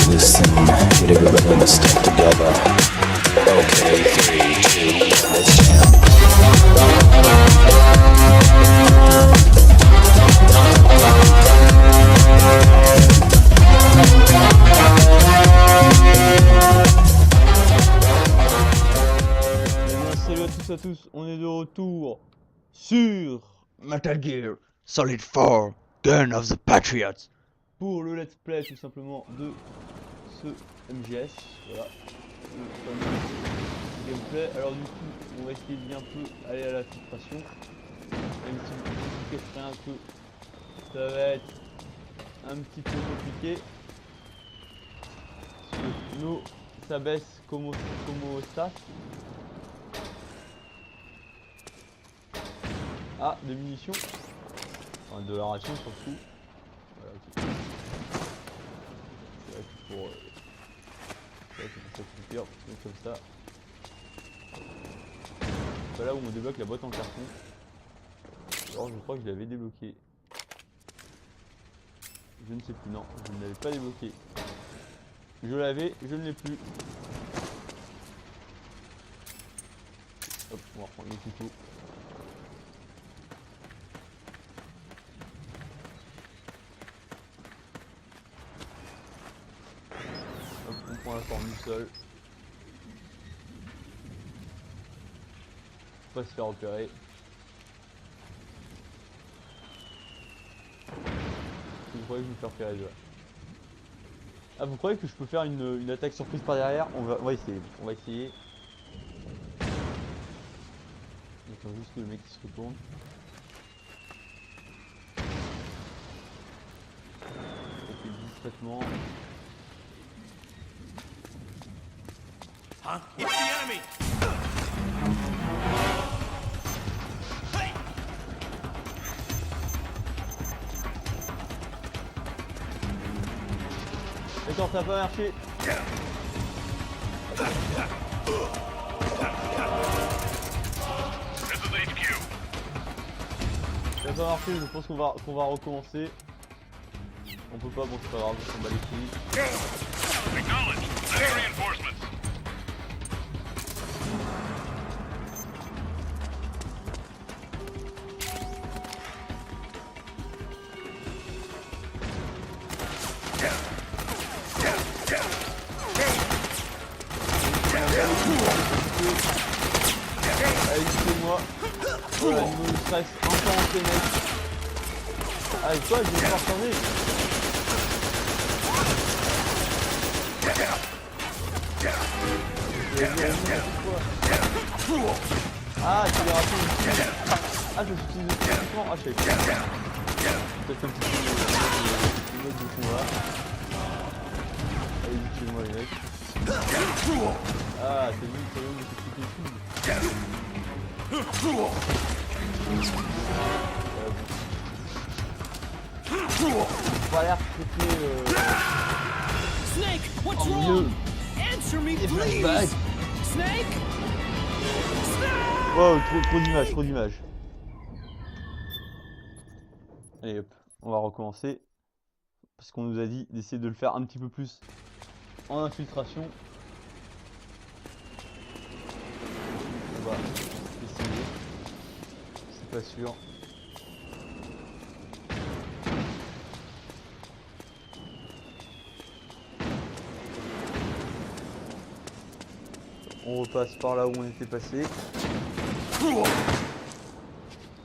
listen, get everybody in the step together. Okay, 3, 2, 1, let's jam. Salut à tous, on est de retour sur Metal Gear Solid 4 Gun of the Patriots pour le let's play tout simplement de ce MGS. Voilà, le fameux gameplay. Alors du coup, on va essayer de bien peu aller à la filtration, même si vous cacherez un peu, ça va être un petit peu compliqué. Parce que nous, ça baisse comme au staff. Ah, des munitions. Enfin, de la ration surtout. Voilà, ok. C'est vrai que pour... c'est pour ça que c'est pire, comme ça. C'est là où on débloque la boîte en carton. Alors je crois que je l'avais débloqué. Je ne sais plus, non, je ne l'avais pas débloqué. Je l'avais, je ne l'ai plus. Hop, on va reprendre le couteau. Hop, on prend la forme du sol. Faut pas se faire opérer. Vous croyez que je vais me faire opérer déjà? Ah, vous croyez que je peux faire une attaque surprise par derrière? On va essayer, on va essayer. J'attends juste que le mec il se retourne. Ok, discrètement. Huh? It's the enemy! Hey! D'accord, ça n'a pas marché. Ça n'a pas marché, je pense qu'on va recommencer. On peut pas, bon c'est pas grave, on s'en bat les couilles. Acknowledge. Sending reinforcements. Allez, excusez-moi. Voilà, niveau de stress, encore enchaîné. Ah, et quoi, je vais devoir tourner. Ah, tu l'as raté une petite. Ah, je me suis utilisé automatiquement. Ah, je sais pas. Peut-être un petit peu le mode de combat. Allez, utilisez-moi les mecs. Ah, c'est lui, mais c'est plutôt cool. Pas l'air traité Snake, what's mieux. wrong? Answer me, please. Snake? Wow, trop d'images. Allez hop, on va recommencer. Parce qu'on nous a dit d'essayer de le faire un petit peu plus en infiltration. On va essayer. C'est pas sûr. On repasse par là où on était passé.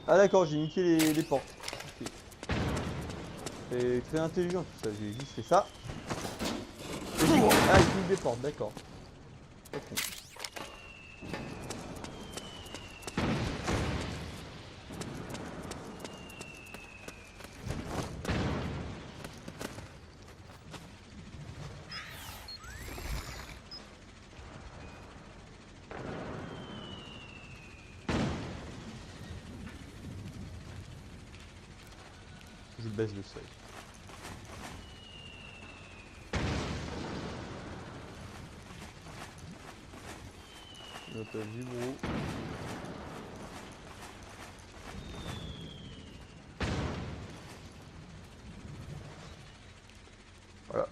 Ah d'accord, j'ai niqué les portes. Okay. C'est très intelligent tout ça, j'ai juste fait ça. Ah, il nique des portes, d'accord. Okay. Je baisse le seuil. Je m'appelle Vibro. Voilà.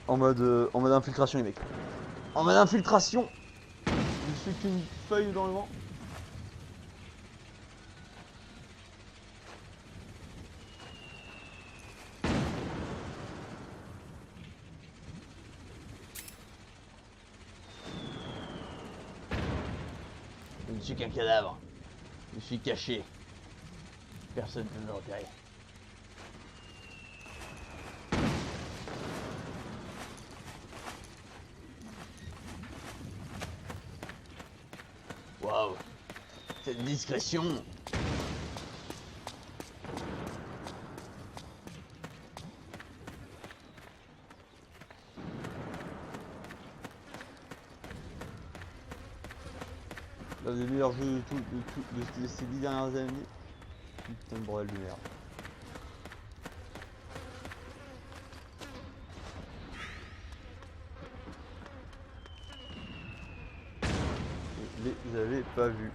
en mode infiltration les mecs. En mode infiltration. Je suis qu'une feuille dans le vent. Je ne suis qu'un cadavre. Je suis caché. Personne ne peut me repérer. Waouh, cette discrétion. L'un des meilleurs jeux de ces 10 dernières années. Putain de bordel de merde. Je les avais pas vus.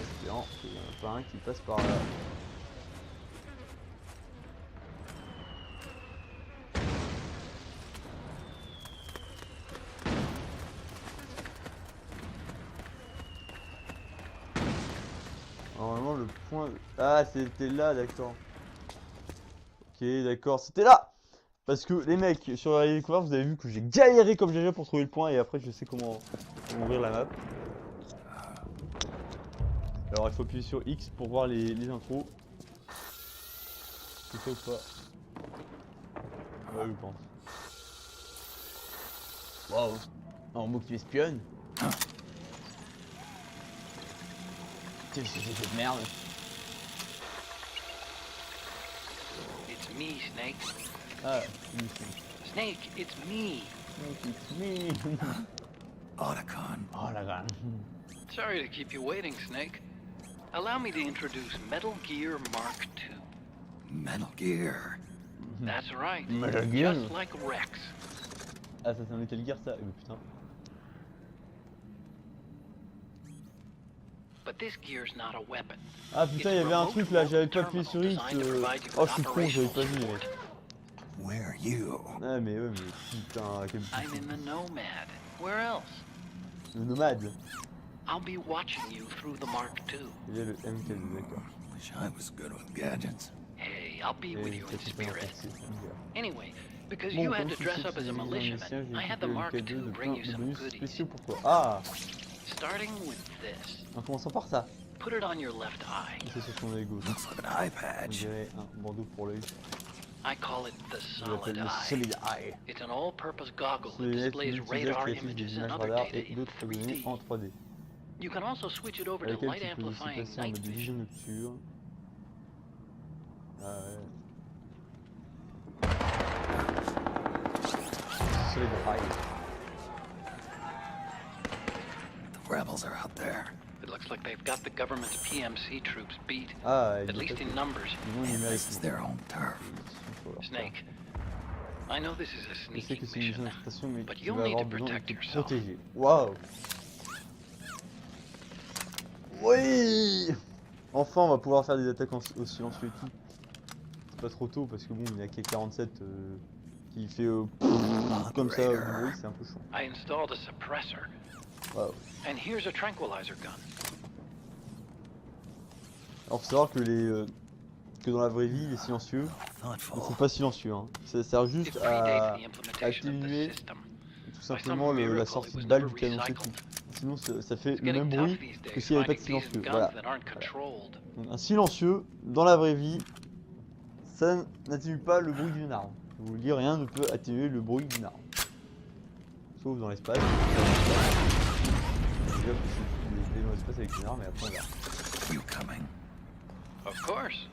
Espérant qu'il n'y en a pas un qui passe par là. Normalement le point... Ah c'était là, d'accord. Ok d'accord, c'était là. Parce que les mecs, sur la découverte, vous avez vu que j'ai galéré comme GG pour trouver le point et après je sais comment ouvrir la map. Alors il faut appuyer sur X pour voir les intros. C'est ça ou pas? Ouais je pense. Waouh, un mot qui espionne. Qu'est-ce que c'est que cette merde? It's me, Snake. Ah, Snake, it's me. it's me. Otacon. Oh la grande. Sorry to keep you waiting, Snake. Allow me to introduce Metal Gear Mark II. Metal Gear. That's right. Metal Gear. Just like Rex. Ah ça c'est un Metal Gear ça, putain. But this gear's not a weapon. Ah putain, il y avait un truc là, j'avais pas appuyé sur X. Oh je suis con, j'avais pas vu mec. Where are you? Ah mais ouais mais putain, quel I'm in the Nomad. Where else? le nomade. I'll be watching you through the Mark II. Il y a le MGS, d'accord. Wish I was good with gadgets. Hey, I'll be with you in spirit. Bon, Anyway, because you had comme to tu dress sais up que as a c'est des militiaman, musiciens, I j'ai had the équipé Mark le II K2 de bring you plein de some bonus goodies. spéciaux pour toi. Ah, Starting with this. en commençant par ça. Put it on your left eye. C'est sur son ego. Looks like an eye On patch. dirait un bandeau pour l'œil. I call it the Je l'appelle solid le eye. solid eye. It's an all-purpose goggle Ce that lunettes displays multivisuel radar qui affiche des images images and other radar data et in d'autres données 3D. en 3D. You can also switch it over Avec to lequel light tu peux aussi amplifying passer en night mode vision vision. nocturne. Ah ouais. Solid eye. The rebels are out there. It looks like they've got the government's PMC troops beat, Ah, at least in numbers. Ils vont This is their own turf. Snake, I know this is a Je sais que sneaky c'est une mission mission, d'infiltration, mais but tu you'll vas need avoir to besoin de protect te yourself. protéger. Waouh! Oui! Enfin, on va pouvoir faire des attaques au silencieux et tout. C'est pas trop tôt parce que bon, il y a que 47 qui fait comme ça, oui, c'est un peu chaud. I installed a suppressor, Waouh. and here's a tranquilizer gun. Alors faut savoir que dans la vraie vie, les silencieux ne sont Thoughtful. pas silencieux. Hein. Ça sert It juste predates à the implementation of atténuer the system. tout simplement la sortie de balle du canon c'est tout. Sinon ça fait It's le même getting bruit tough these que days s'il n'y avait pas de finding decent silencieux. guns Voilà. that aren't controlled. Donc, un silencieux, dans la vraie vie, ça n'atténue pas le bruit d'une arme. Je vous le dis, rien ne peut atténuer le bruit d'une arme. Sauf dans l'espace. Déjà, c'est dans l'espace avec une arme et après on verra. You coming? Of course.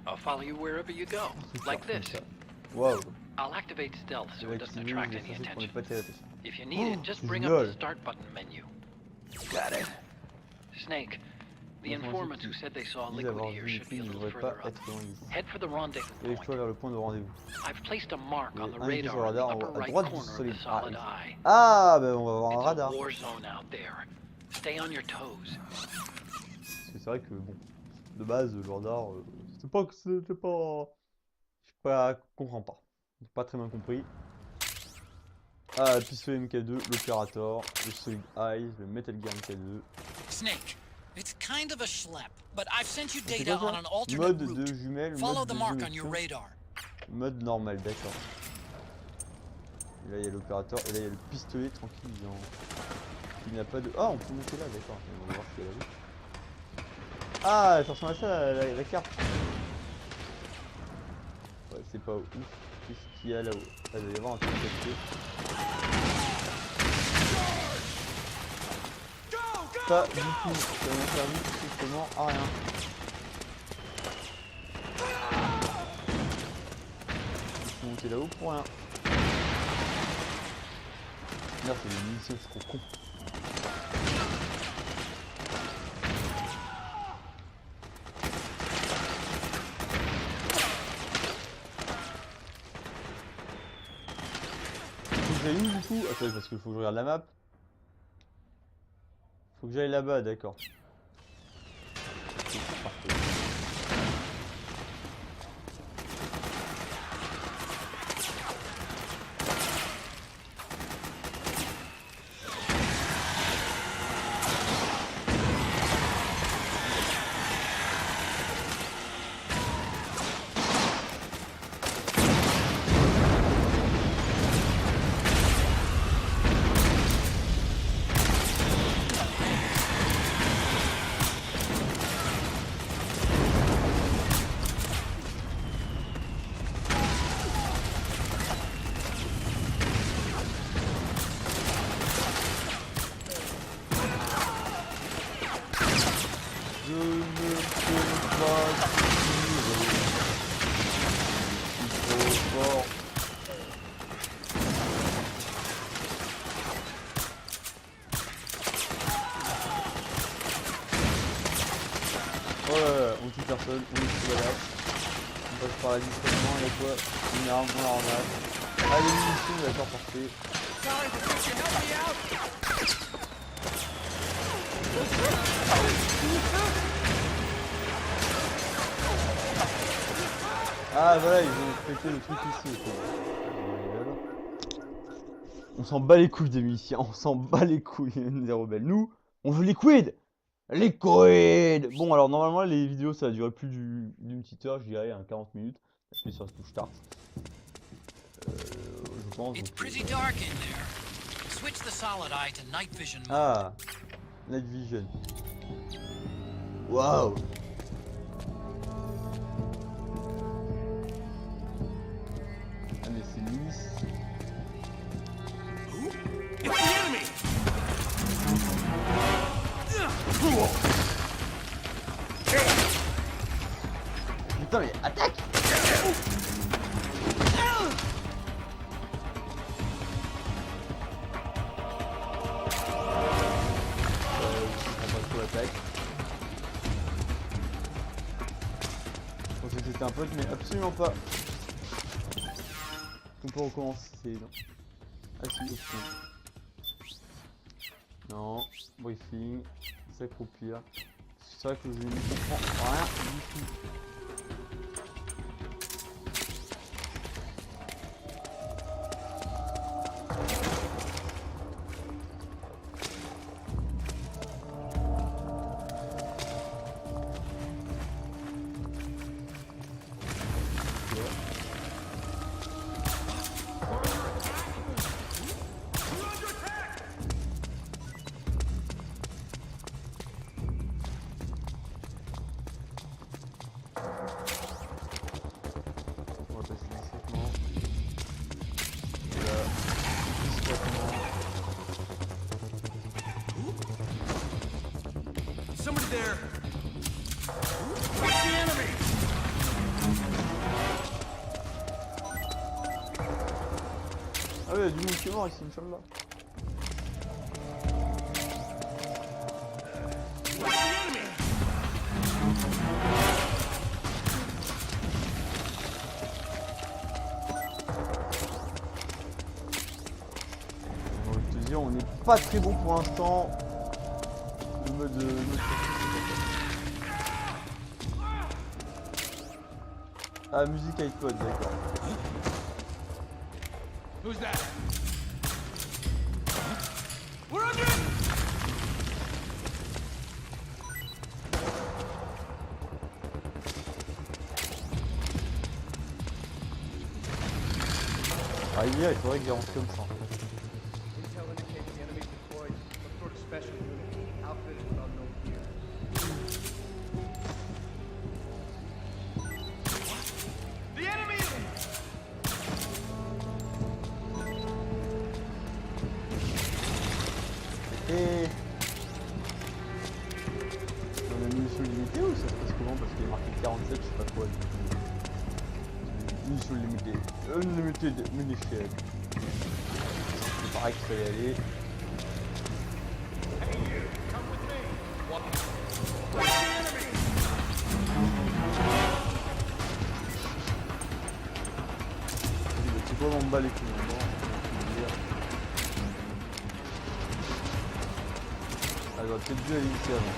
I'll follow you wherever you go, like this. Waouh. I'll activate stealth so it doesn't attract any attention. If you need it, just bring up the start button menu. Got it. Snake, the informants who said they saw liquid here should be a little further up. Head for the rendezvous Dirige-toi point. vers le point de rendez-vous. I've placed a mark on the Indiqué sur radar le in the radar upper à right droite du corner of solide. the solid eye. Ah, ben on va avoir un It's a radar. war zone out there. Stay on your toes. Parce que c'est vrai que bon, de base le radar, c'était pas comprends pas. Pas très bien compris. Ah, pistolet MK2, l'opérateur, le Solid Eyes, le Metal Gear MK2. Snake, it's kind of a schlep, but I've sent you data on an alternate mode route. de jumelles, Follow mode the de mark on your jonction, radar. mode normal, d'accord. Et là il y a l'opérateur, et là il y a le pistolet tranquille. Il n'y a pas de... Ah, on peut monter là, d'accord. On va voir ce qu'il y a là-haut. Ah, ça ressemble à ça, la carte. Ouais, c'est pas ouf. Qu'est-ce qu'il y a là-haut? Ah, il doit y avoir un truc caché. Pas du tout, ça m'a servi tout simplement à rien. Je suis monté là-haut pour rien. Merde, c'est des munitions, c'est trop con. Où du coup? Attends, parce qu'il faut que je regarde la map. Faut que j'aille là-bas, d'accord. Parfait. On tue personne, on est sous la lâche. On passe par là discrètement, il y a quoi? Une arme, on la ramasse. Ah, les munitions, d'accord, parfait. Ah voilà, ils ont pété le truc ici. On s'en bat les couilles des munitions, on s'en bat les couilles des rebelles. Nous, on veut les quid. Liquid. Bon alors normalement les vidéos ça va durer plus d'une petite heure, je dirais 40 minutes. Appuie sur la touche start. Je pense. Ah, night vision. Waouh. Ah mais c'est lisse. Putain mais attaque! Je pensais que c'était un pote mais absolument pas. On peut recommencer, non? Ah si, option. Non, briefing, s'accroupir. C'est vrai que je ne comprends rien du tout. Somebody there. It's the enemy. Ah ouais, il y a du monde qui est mort ici, Inch'Allah. On va te dire, on n'est pas très bon pour l'instant. Le mode Ah, musique iPod, d'accord. Who's that? We're under it! Ah, hier, il faudrait que j'avance comme ça. Intel indicates the enemy deployed some sort of special unit, outfitted with unknown gear. The enemy! Et... On a une munition limitée ou ça se passe comment? Parce qu'il est marqué 47, je sais pas quoi. Munition limitée. Unlimited munition. C'est pareil qu'il fallait aller. Hey you, come with me. What? Where's the enemy? C'est quoi m'en bat les couilles maintenant? Ah, j'aurais peut-être dû aller ici avant.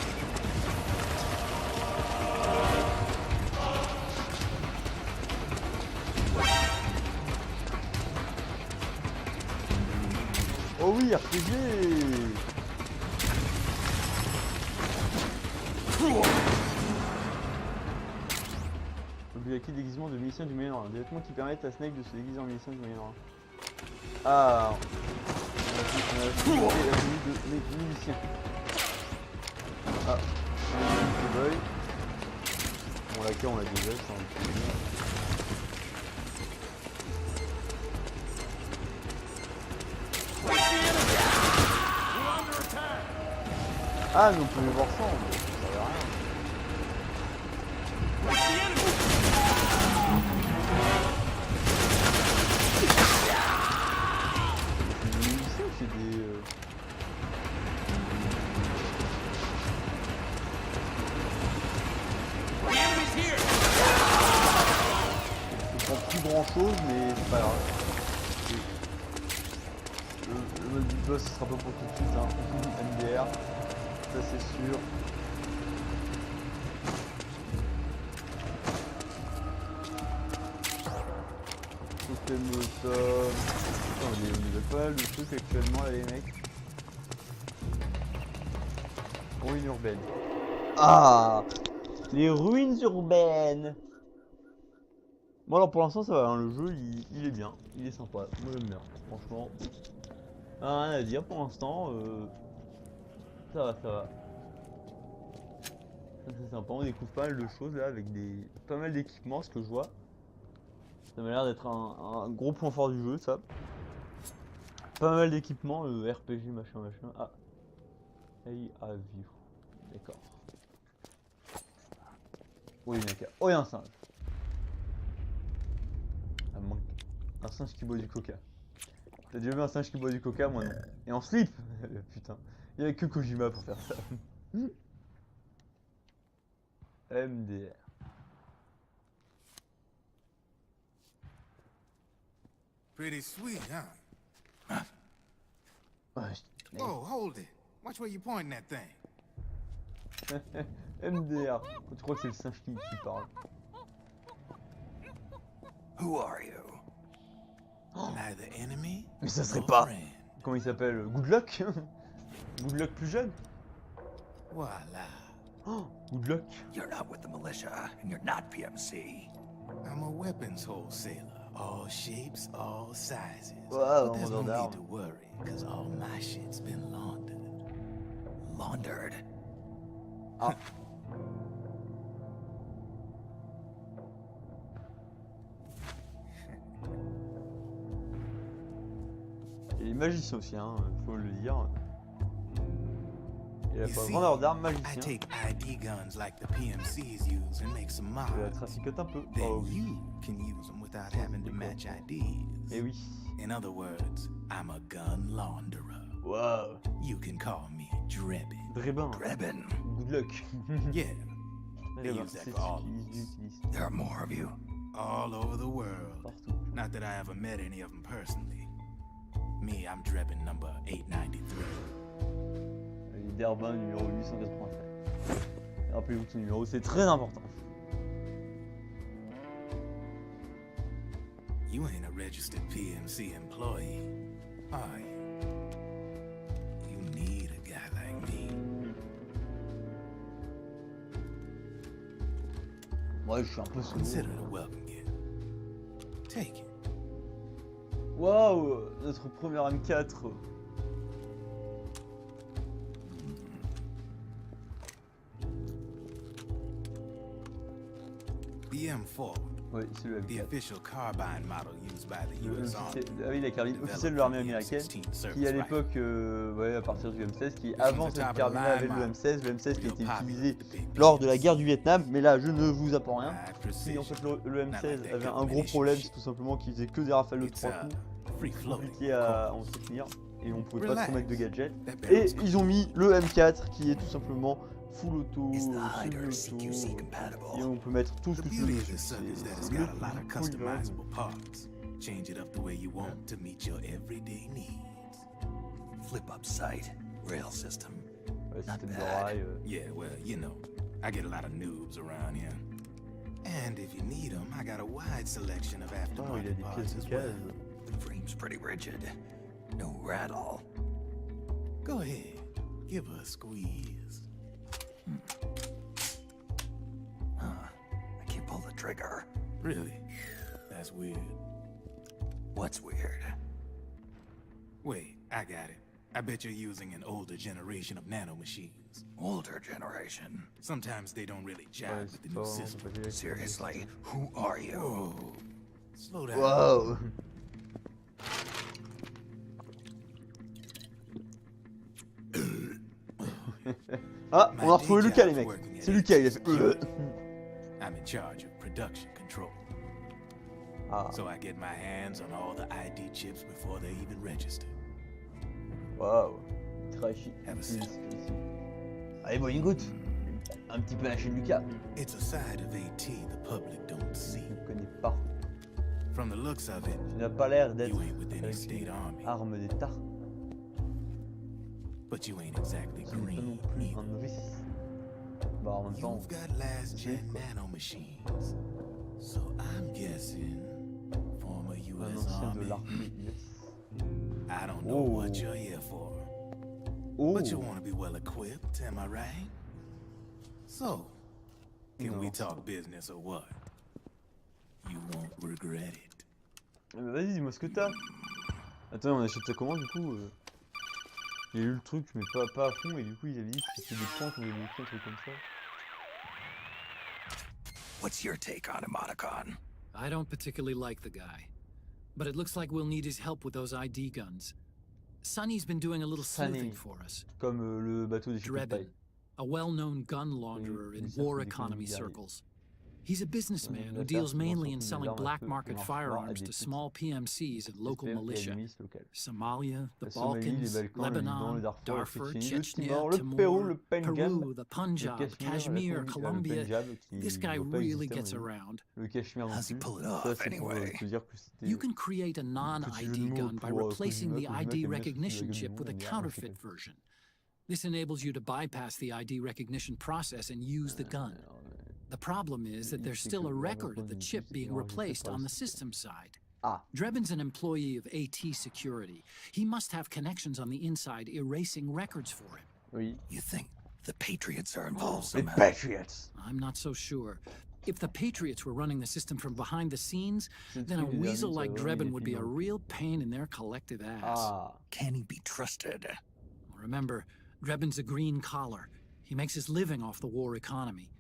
Oh oui, RPG! Objet acquis déguisement de milicien du Moyen-Orient. Des vêtements qui permettent à Snake de se déguiser en milicien du Moyen-Orient. Ah! On a fini la tenue de milicien. Ah! On a boy. Bon, laquelle on l'a déjà, c'est un peu bien. Ah, mais on peut les voir sans, mais ça servait à rien. C'est des munitions ou c'est des... Je comprends plus grand chose, mais c'est pas grave. Le mode du boss ce sera pas pour tout de suite, hein. MGR. Ça c'est sûr. Cocktail molotov. On est pas mal de trucs actuellement là les mecs. Ruines urbaines. Ah, les ruines urbaines. Bon alors pour l'instant ça va, hein. Le jeu il est bien, il est sympa, moi j'aime bien, franchement. Rien à dire pour l'instant. Ça va, ça va. Ça c'est sympa, on découvre pas mal de choses là avec pas mal d'équipements, ce que je vois. Ça m'a l'air d'être un gros point fort du jeu, ça. Pas mal d'équipements, RPG machin machin. Ah, I have you. D'accord. Oui, d'accord. Oh, il y a un singe. Un singe qui boit du coca. T'as déjà vu un singe qui boit du coca? Moi non. Et en slip. Putain. Il n'y a que Kojima pour faire ça. MDR. Pretty sweet, huh? Ouais, Oh, hold it. Watch where you're pointing that thing. MDR. Tu crois que c'est le singe qui parle? Who are you? Neither enemy. Mais ça serait nor pas. friend. Comment il s'appelle? Good Luck. Good Luck plus jeune. Voila. Oh, Good Luck. You're not with the militia, and you're not PMC. I'm a weapons wholesaler. All shapes, all sizes. Wow, But there's on no va need to worry, because all my shit's been laundered. Laundered. Ah. Et les magiciens aussi, hein, faut le dire. Il a You pas see, vendeur d'armes I magicien. take ID guns like the PMCs use and make some Il la mods. traficote un peu. Then Oh oui. you can use them without having to match IDs. Eh oui. In other words, I'm a gun launderer. Wow. You can call me Drebin. Drebin. Drebin. Good luck. Yeah, they Drebin, use that c'est for all ce of qu'ils us. utilisent There are more of you. All over the world. partout. Not that I ever met any of them personally. Me, I'm Drebin number 893. Les Derbin numéro 887. Rappelez-vous que ce numéro, c'est très important. You ain't a registered PMC employee, are you? You need a guy like me. Moi, je suis un peu solo. Consider it a welcome gift. Take it. Waouh, notre premier M4. The M4. Oui, c'est le The M4. official carbine model used by the US Army. Ah oui, la carabine officielle de l'armée américaine, qui à l'époque, ouais, à partir du M16, qui avant cette carabine avait le M16 qui a été utilisé lors de la guerre du Vietnam, mais là je ne vous apprends rien. Si en fait le M16 avait un gros problème, c'est tout simplement qu'il faisait que des rafales de 3 coups, compliqué à entretenir, et on pouvait pas trop mettre de gadgets. Et ils ont mis le M4 qui est tout simplement full auto, semi-auto, et on peut mettre tout ce que tu veux. Change it up the way you want to meet your everyday needs. Flip up sight, rail system. Ouais, Not système de bad. rail. Yeah, well, you know, I get a lot of noobs around here. And if you need them, I got a wide selection of Oh, il a aftermarket des parts pièces as de well. case. The frame's pretty rigid. No rattle. Go ahead, give her a squeeze. I can't pull the trigger. Really? That's weird. What's weird? Wait, I got it. I bet you're using an older generation of nanomachines. Older generation. Sometimes they don't really jive Ouais, with c'est the pas new vraiment system. compatible avec Seriously, who are you? Whoa. Slow down. Wow. Ah, on a retrouvé Lucas les mecs. C'est Lucas, il a fait. I'm in charge of production control. Ah, So I get my hands on all the ID chips before they even register. waouh. Très chic. Have a seat. Allez, bois une goutte. Un petit peu la chaîne Lucas. It's a side of AT the public don't see. Je ne connais pas. From the looks of it, Tu n'as pas l'air d'être you ain't with any avec state une army, arme d'État. but you ain't exactly Ce n'est pas non green plus either. un russe. Bah, en même temps. You've got last gen quoi. nanomachines, so I'm guessing former Un US ancien de Army. l'armée US. I don't know Oh. what you're here for, Oh. but you want to be well equipped, am I right? So, can we Non. talk business or what? You won't regret it. Ah bah vas-y, dis-moi ce que t'as. Attends, on achète ça comment du coup Il y a eu le truc, mais pas à fond, et du coup ils avaient dit que c'était des points qu'on avait bloqués, un truc comme ça. What's your take on Emoticon? I don't particularly like the guy, but it looks like we'll need his help with those ID guns. Sonny's been doing a little Sonny. sleuthing for us. Comme le bateau des Drebin, Chipotle. a well-known gun launderer in war economy circles. He's a businessman who deals mainly in selling black market firearms to small PMCs and local militia. Somalia, the Balkans, Lebanon, Darfur, Chechnya, Timor, Peru, the Punjab, Kashmir, Colombia. This guy really gets around. Le Cachemire non How's he plus. pull it Ça, off, c'est pour anyway? te dire que c'était. You can create a non-ID gun by replacing the ID recognition chip with a counterfeit version. This enables you to bypass the ID recognition process and use the gun. The problem is that there's still a record of the chip being replaced on the system side. Ah. Drebin's an employee of AT Security. He must have connections on the inside erasing records for him. Oui. You think the Patriots are involved Les somehow? Patriots. I'm not so sure. If the Patriots were running the system from behind the scenes, then a truc des weasel amis, like ça, Drebin les would be a films. real pain in their collective ass. Ah. Can he be trusted? Remember, Drebin's a green collar. He makes his living off the war economy.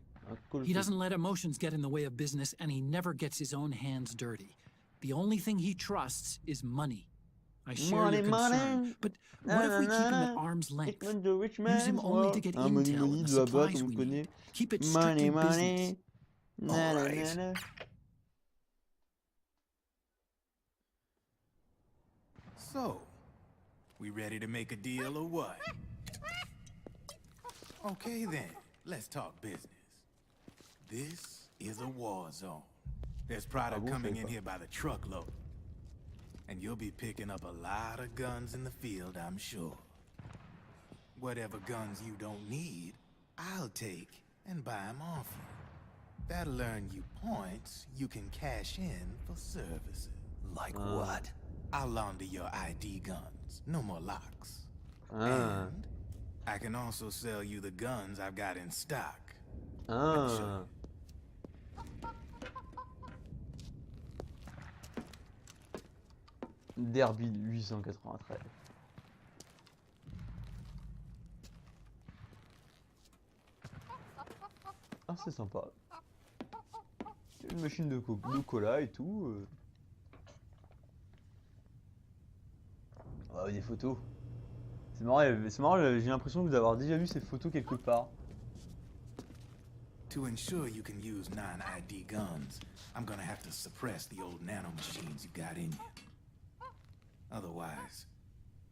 He doesn't let emotions get in the way of business, and he never gets his own hands dirty. The only thing he trusts is money. I share your concern, but what if we keep him at arm's length? Use him only to get intel and the supplies we need. Keep it strictly business. All right. So, we ready to make a deal or what? Okay then, let's talk business. This is a war zone. There's product coming in here by the truckload. And you'll be picking up a lot of guns in the field, I'm sure. Whatever guns you don't need, I'll take and buy them off you. That'll earn you points you can cash in for services. Like what? I'll launder your ID guns. No more locks. Ah. And I can also sell you the guns I've got in stock. Ah. Derby 893. Ah, c'est sympa. Il y a une machine de cola et tout. Ah, des photos. C'est marrant, j'ai l'impression d'avoir déjà vu ces photos quelque part. To ensure you can use non-ID guns, I'm gonna have to suppress the old nanomachines you got in you. Otherwise,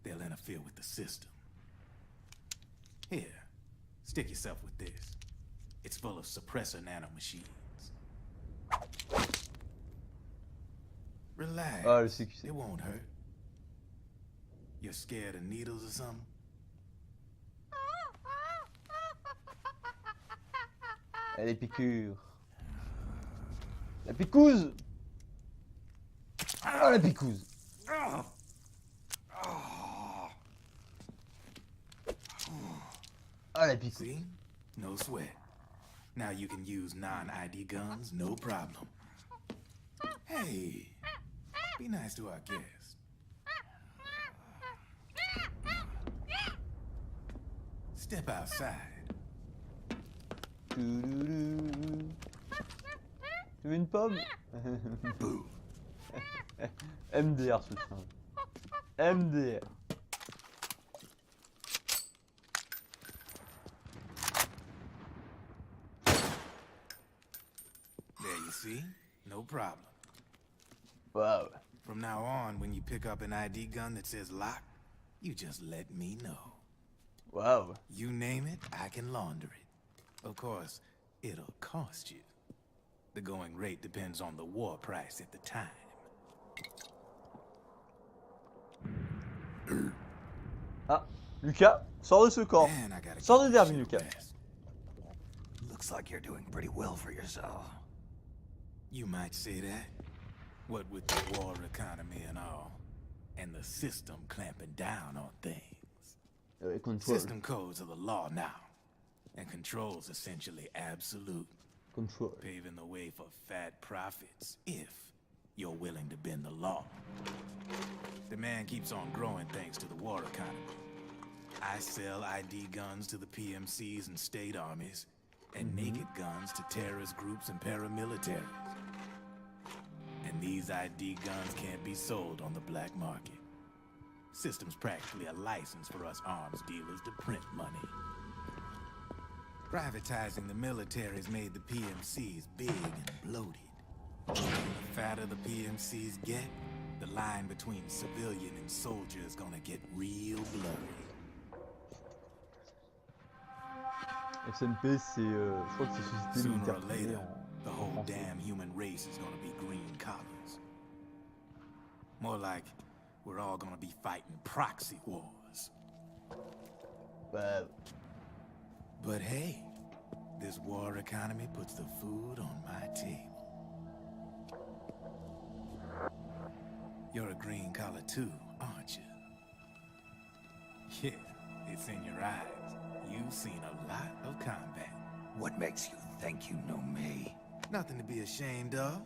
they'll interfere with the system. Here, stick yourself with this. It's full of suppressor nanomachines. Relax. Ah, le CQC. It won't hurt. You're scared of needles or something? Elle est piqûre. La picouse. Ah, la picouse. Ah, la picouse. See? No sweat. Now you can use non-ID guns, no problem. Hey, be nice to our guest. Step outside. Tu veux une pomme? MDR ce chien. MDR. There you see? No problem. Wow. From now on, when you pick up an ID gun that says lock, you just let me know. Wow. You name it, I can launder it. Of course, it'll cost you. The going rate depends on the war price at the time. Ah, Lucas, sors de ce corps. Man, I gotta Sors get de this Derby, shit Lucas. rest. Looks like you're doing pretty well for yourself. You might say that. What with the war economy and all, and the system clamping down on things. Control. System codes are the law now, and control's essentially absolute, Control. paving the way for fat profits if you're willing to bend the law. Demand keeps on growing thanks to the war economy. I sell ID guns to the PMCs and state armies, and naked guns to terrorist groups and paramilitaries. And these ID guns can't be sold on the black market. System's practically a license for us arms dealers to print money. Privatizing the military's made the PMCs big and bloated. The fatter the PMCs get, the line between civilian and soldier is gonna get real blurry. SMP, c'est, je crois que c'est société Sooner militaire or privée later, en the whole français. damn human race is gonna be green collars. More like we're all gonna be fighting proxy wars. Bah, But hey, this war economy puts the food on my table. You're a green collar too, aren't you? Yeah, it's in your eyes. You've seen a lot of combat. What makes you think you know me? Nothing to be ashamed of.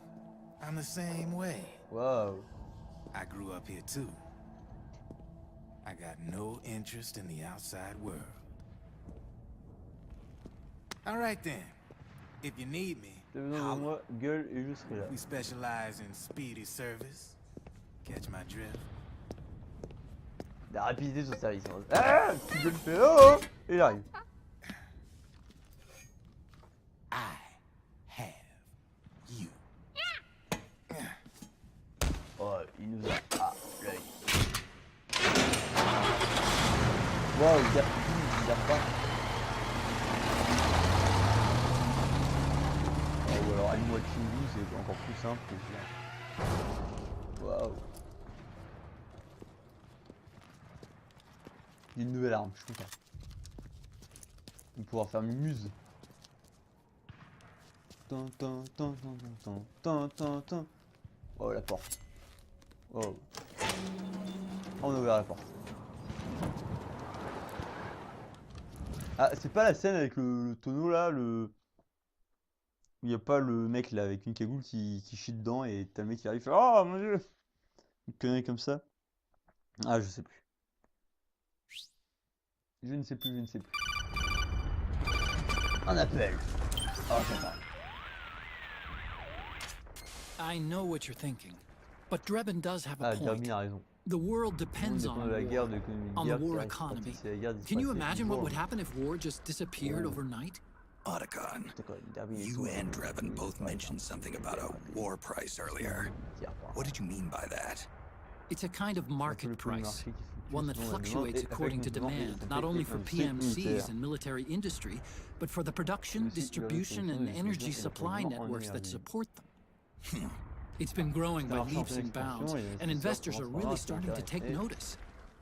I'm the same way. wow. I grew up here too. I got no interest in the outside world. All right then. If you need me, T'as besoin de holla. moi, gueule et je serai là. We specialize in speedy service. Catch my drift? La rapidité sur service. Ah, tu gueules, fais oh, oh, et il arrive. I have you. Oh, il nous a. Ah, l'œil. Wow, il garde pas. Oh, ou alors I'm watching you, c'est encore plus simple que ça. Waouh. Il y a une nouvelle arme, je suis content. On va pouvoir faire une muse. Tan, tan, tan, tan, tan, tan, tan, tan. Oh, la porte. Oh. On a ouvert la porte. Ah, c'est pas la scène avec le tonneau là, où il y a pas le mec là avec une cagoule qui chie dedans et t'as le mec qui arrive, fait, oh mon dieu! Une connerie comme ça. Ah, je sais plus. Je ne sais plus, je ne sais plus. Un appel. Oh, j'attends. I know what you're thinking, but Drebin does have a Ah, point. Derby a raison. The world depends on de la guerre, de war, l'économie de on guerre, the war qui economy. reste c'est la guerre Can you disparaît imagine du what jour. would happen if war just disappeared overnight? Otacon, D'accord, Derby est you tout, and Drebin both ouais. mentioned something about a war price earlier. What did you mean by that? It's a kind of Un peu market le prix du price, marché qui one that fluctue selon la demande fluctuates et according to avec notamment demand, les not only for industries PMCs militaires. and military industry, but for the production, Aussi, distribution, la and production, energy distribution et supply l'approvisionnement en networks that énergie. support them. It's been growing C'est un by marché en leaps pleine and bounds, expansion et les and investors investisseurs are commencent really à starting to s'intéresser. take notice.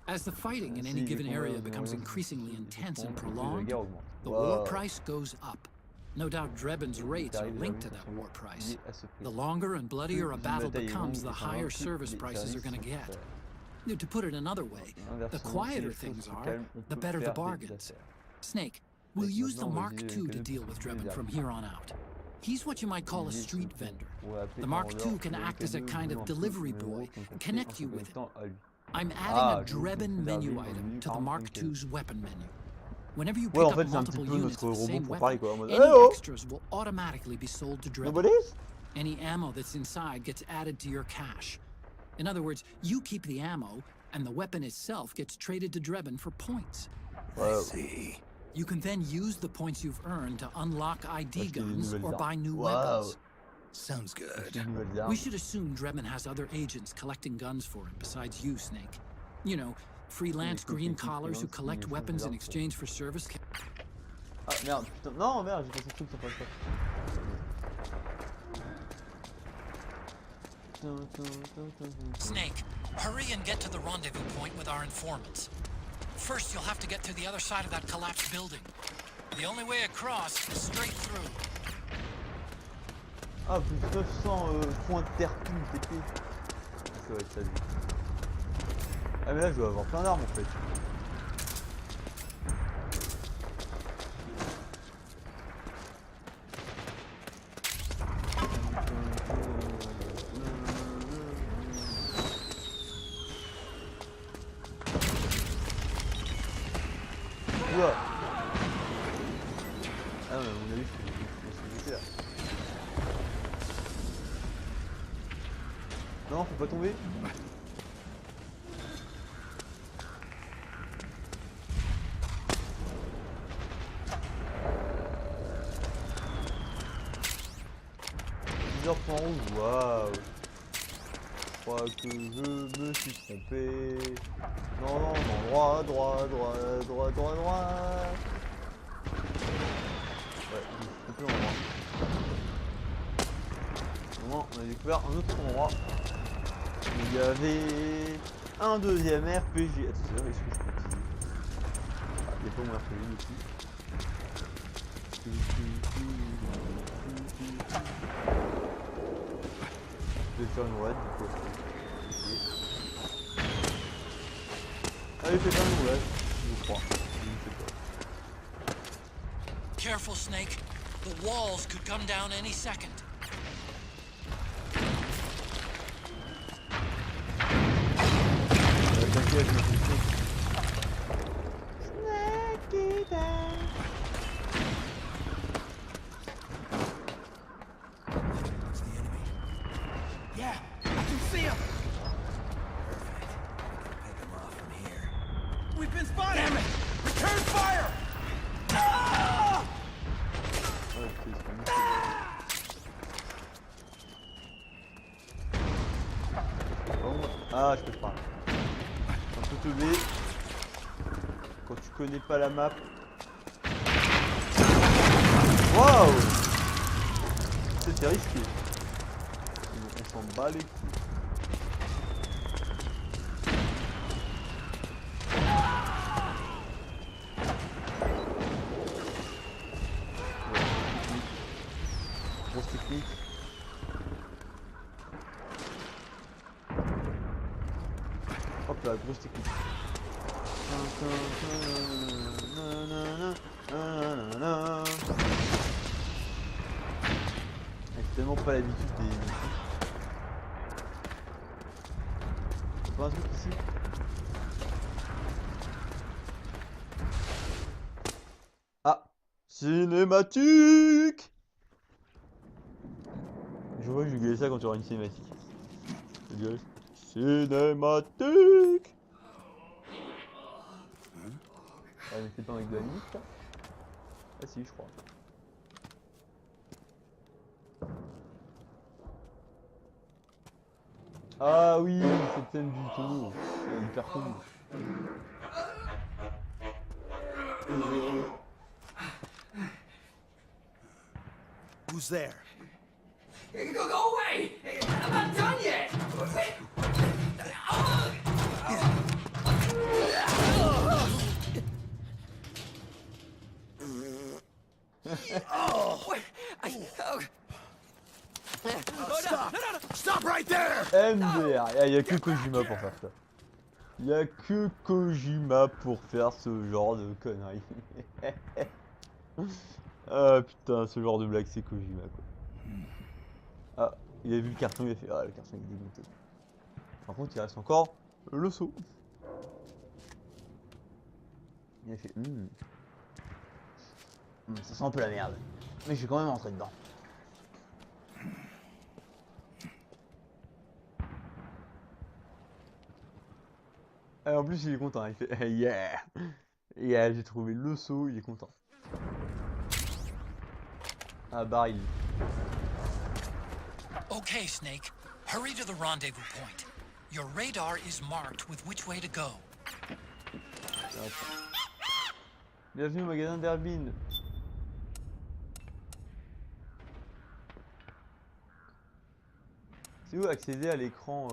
As the fighting in Si any les given combats area de becomes guerre increasingly intense and augmentent, le prix de la prolonged, guerre augmente. the war Wow. price goes up. No doubt Drebin's rates are linked to that war price. Lié à ce prix. The longer and bloodier a Plus une battle bataille est becomes, longue the et s'avance, higher plus service les prices are services going to sont get. chers. To put it another way, the Inversement, si quieter les choses things se are, calment, on the peut better the faire des bargains. affaires. Snake, we'll Snake, use the maintenant, Mark vas-y, II to que deal with tu Drebin veux from dire. here on out. He's what you might call a L'idée, street c'est vendor. qu'on va appeler The un Mark vendeur II can de act as a cadeaux, kind un of peu delivery numéro boy qu'on and fait connect en you se with it. connectant à lui. I'm adding Ah, a donc, Drebin vous menu avez item une to the Mark quarantaine II's weapon menu. Whenever you Ouais, pick en fait, up c'est un petit multiple peu units notre of the robot same pour weapon, parler, quoi. En mode, any hey, oh! extras will automatically be sold to Drebin. Nobody's? Any ammo that's inside gets added to your cache. In other words, you keep the ammo, and the weapon itself gets traded to Drebin for points. I see. You can then use the points you've earned to unlock ID Acheter des guns nouvelles or armes. buy new Wow. weapons. Sounds good. Acheter de nouvelles armes. We should assume Drebin has other agents collecting guns for him besides you, Snake. You know, freelance green collars who collect weapons in exchange for service. Ah merde, putain, non merde, j'ai passé le truc, ça passe pas. Snake, hurry and get to the rendezvous point with our informants. First, you'll have to get to the other side of that collapsed building. The only way across is straight through. Ah, plus 900 points de terre pile TP. Ça va être ça, lui. Ah, mais là, je dois avoir plein d'armes en fait. Oula. Ah non, mais à mon avis, je suis là. Non, faut pas tomber. Plusieurs points rouges, waouh. Je crois que je me suis trompé. Non, non, non, droit, droit, droit, droit, droit, droit. Ouais, je me suis trompé en droit. Moment, on a découvert un autre endroit. Il y avait un deuxième RPG. Attends, est-ce que je peux utiliser? Ah, il n'y a pas mon RPG dessus. Je vais faire une roulade du coup. Allez, fais pas une roulade, je crois. Je ne sais pas. Careful, Snake. The walls could come down any second. T'inquiète, je me fais Snake. It's the enemy. Yeah, I can see him. Pick him off from here. We've been spotted. Damn it! Return fire! Ah! Ouais, c'est bon. Ah, je peux pas. Un peu teubé. Quand tu connais pas la map. Waouh! C'était risqué. On s'en bat les couilles. Grosse technique. pas, grosse technique. J'ai tellement pas l'habitude des... Y'a pas un truc ici? Ah! Cinématique! Je vois que je vais gueuler ça quand tu auras une cinématique. Je gueule. Cinématique! Ah mais c'est pas avec de la musique ça? Ah si je crois. Ah oui, cette scène du tonneau, c'est hyper cool. Who's there? Go away! I'm not done yet! Stop right there! MGR, y'a que Kojima pour faire ça. Y'a que Kojima pour faire ce genre de conneries. Ah putain, ce genre de blague c'est Kojima quoi. Ah, il a vu le carton, il a fait ah le carton il est dégoûté. Par contre il reste encore le seau. Il a fait ça sent un peu la merde. Mais je suis quand même rentré dedans. Et en plus il est content, il fait yeah. Yeah, j'ai trouvé le seau, il est content. Ah baril. Okay, Snake. Hurry to the rendezvous point. Your radar is marked with which way to go. Bienvenue au magasin d'Herbine. C'est où accéder à l'écran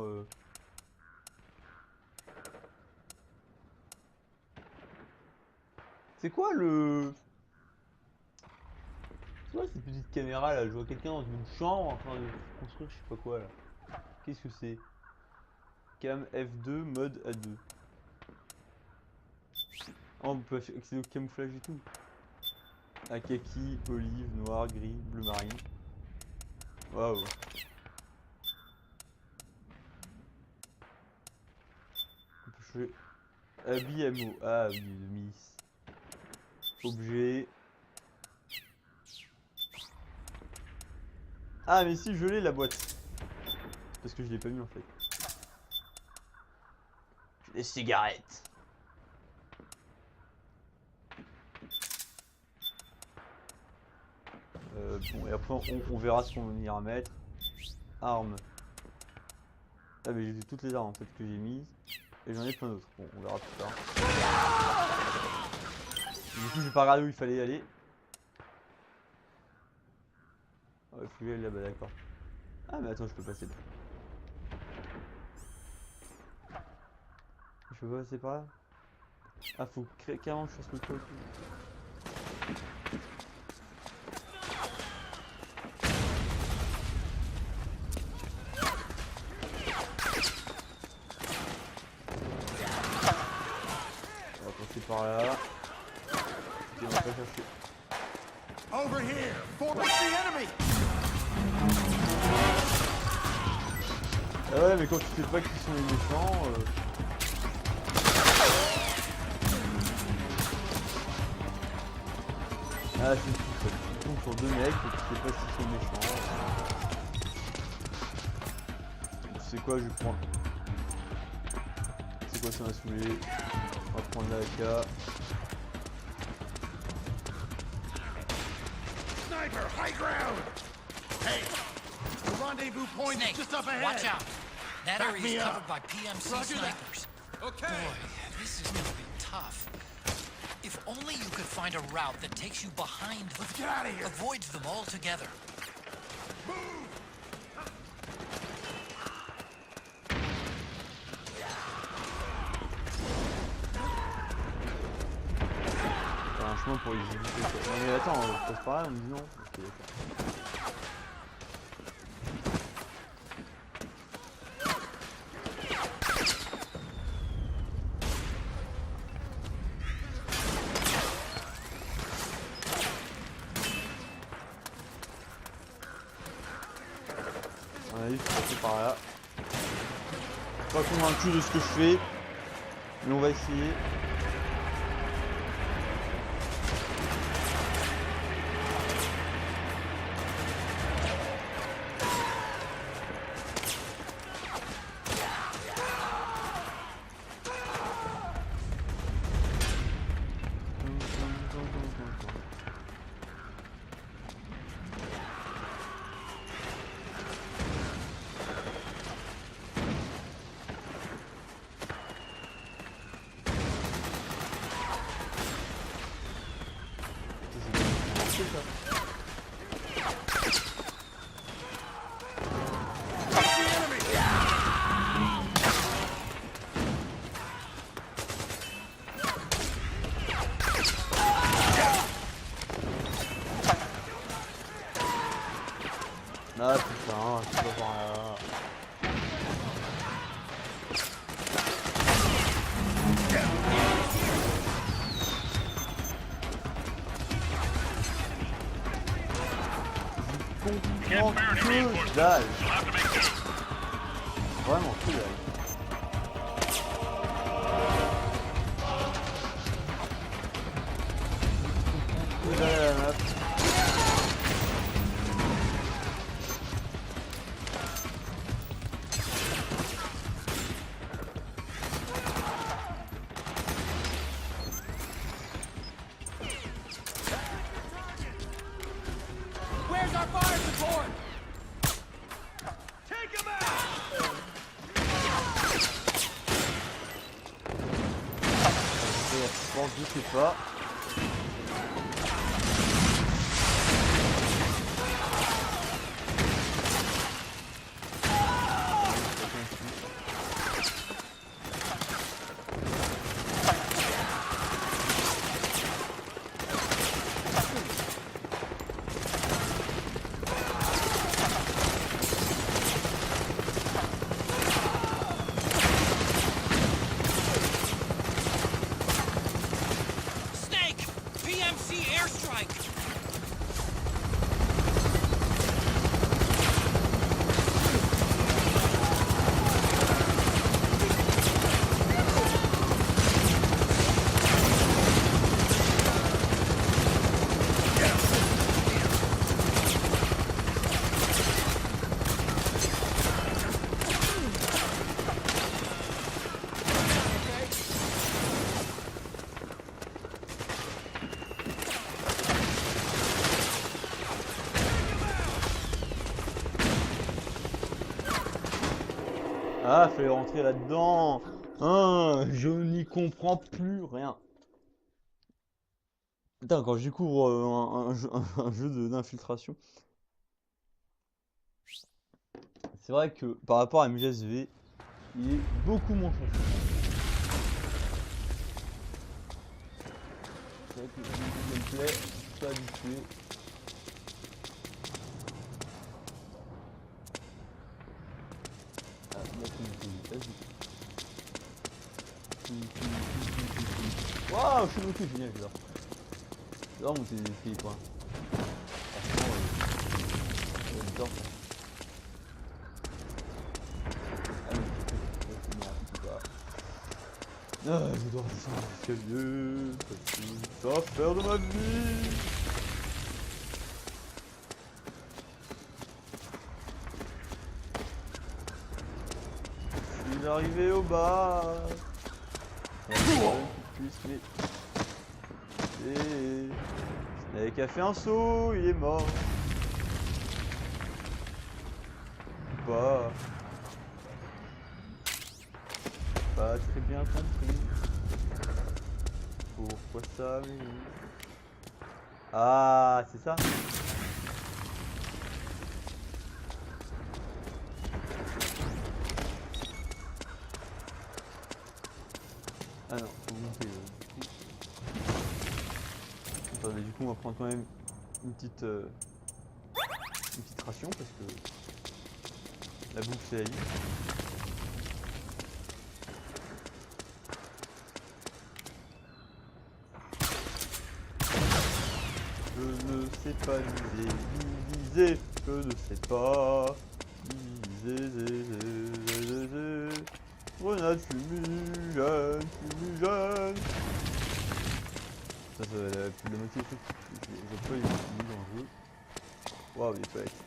C'est quoi le... C'est quoi cette petite caméra là? Je vois quelqu'un dans une chambre en train de construire je sais pas quoi là. Qu'est-ce que c'est? Cam F2 mode A2. Oh, on peut accéder au camouflage et tout. À kaki, olive, noir, gris, bleu marine. Waouh. On peut changer. Habit MO. Ah oui, de Miss. Objet. Ah mais si je l'ai la boîte. Parce que je l'ai pas mis en fait. Des cigarettes. Bon et après on verra ce qu'on ira mettre. Armes. Ah mais j'ai vu toutes les armes en fait que j'ai mises. Et j'en ai plein d'autres. Bon on verra plus tard. Du coup j'ai pas regardé où il fallait aller. Oh il faut y aller là-bas d'accord. Ah mais attends je peux passer là. Je peux pas passer par là. Ah faut carrément que je fasse le truc. On va passer par là. Et on va pas chercher. Over here! For the enemy! Ah ouais mais quand tu sais pas qui sont les méchants Ah c'est tout ça. Tu tombes sur deux mecs et tu sais pas s'ils sont méchants. C'est quoi je prends. C'est quoi ça m'a saoulé. On va prendre la AK. Sniper, high ground! Hey! The rendezvous point is just up ahead! Watch out. That Back area me is up. covered by PMC Roger that. snipers. Okay! Boy, this is gonna be tough. If only you could find a route that takes you behind them. Let's get out of here! Avoids them altogether. T'as un chemin pour les éviter. Non mais attends, on passe par là, on me dit non. Ok d'accord. avis, il faut passer par là. Pas convaincu de ce que je fais, mais on va essayer. Ah putain, je peux pas par là. Je comprends que dalle. Vraiment que dalle. Que dalle à la map. Je sais pas. Ah, fallait rentrer là-dedans. Hein, je n'y comprends plus rien. Putain, quand je découvre un jeu d'infiltration, c'est vrai que par rapport à MGS, il est beaucoup moins facile. C'est vrai que le gameplay, pas habitué. Waouh, je suis bloqué, génial, j'adore. J'adore monter des filles, quoi. Franchement, j'adore ça. Ah, je dois descendre l'escalier, parce que ça va faire de ma vie. Je suis arrivé au bas. Snake a fait un saut, il est mort. Ou pas. Pas très bien compris. Pourquoi ça, mais... Ah, c'est ça. Ah non, faut monter du coup. Attendez, du coup on va prendre quand même une petite ration parce que la bouffe c'est la vie. Je ne sais pas viser, je ne sais pas. Grenade fumigène. Ça va la plus de moitié des trucs. Je peux les utiliser dans le jeu. Waouh, les toilettes.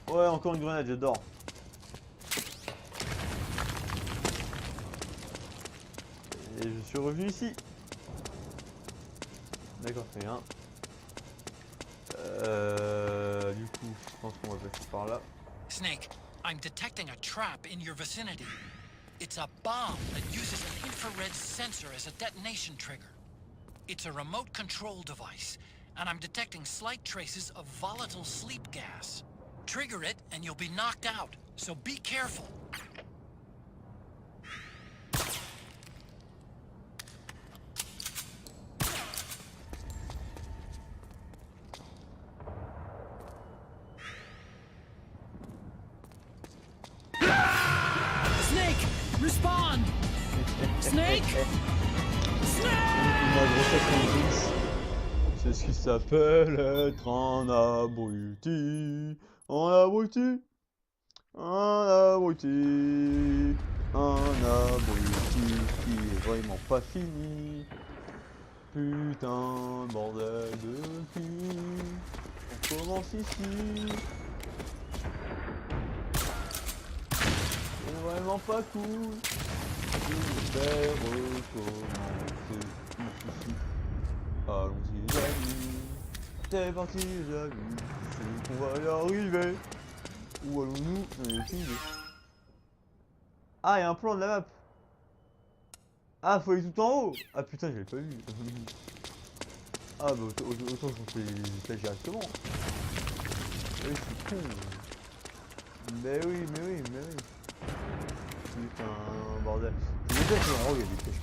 Ouais, encore une grenade, j'adore. Et je suis revenu ici. D'accord, très bien. Du coup, je pense qu'on va passer par là. Snake, I'm detecting a trap in your vicinity. It's a bomb that uses an infrared sensor as a detonation trigger. It's a remote control device, and I'm detecting slight traces of volatile sleep gas. Trigger it, and you'll be knocked out, so be careful. Snake, respond! Snake! C'est ce qui s'appelle être un abruti. Un abruti. Un abruti. Un abruti qui est vraiment pas fini. Putain, bordel de cul. On commence ici. C'est vraiment pas cool. Je vais recommencer ici. Allons-y les amis. C'est parti les amis. C'est qu'on va y arriver. Où allons-nous? J'en ai aucune idée. Ah, il y a un plan de la map. Ah, faut aller tout en haut. Ah putain, je l'avais pas vu. Ah bah autant je fais les étages directement. Oui, c'est con. Mais oui. Putain, bordel. Je déteste en haut, il y a des pièges.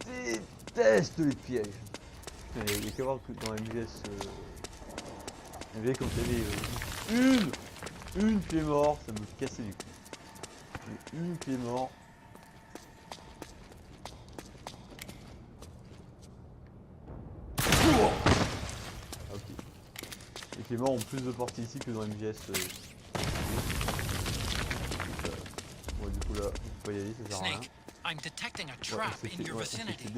Je déteste les pièges. Putain, il y a qu'à voir que dans MGS, il y avait quand il y avait une qui est morte, ça me cassait du cul. Une qui est morte. Ah, ok. Et qui est mort en plus de parties ici que dans MGS. Ouais, du coup là, on peut pas y aller, ça sert à rien. I'm detecting a trap in your vicinity.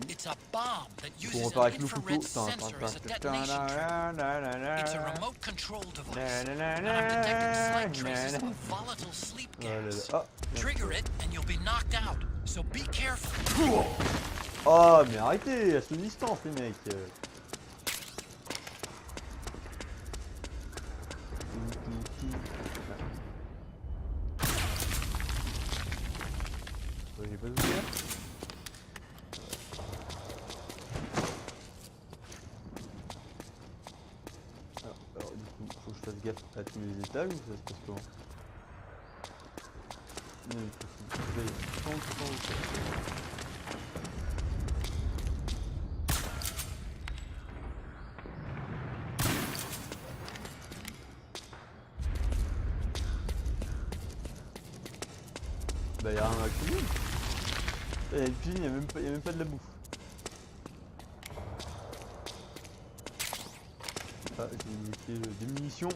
It's a bomb that uses an infrared sensor as a detonation trigger. It's a remote control device, and I'm detecting slight traces of volatile sleep gas. Trigger it, and you'll be knocked out. So be careful. Oh, mais arrêtez, à cette distance, les mecs. J'ai pas de souvenir. Alors du coup, faut que je fasse gaffe à tous les étages ou ça se passe comment? Non, il faut que j'aille sans. Bah y'a rien à cuisiner. Il y a une cuisine, y'a même pas de la bouffe. Ah, j'ai des munitions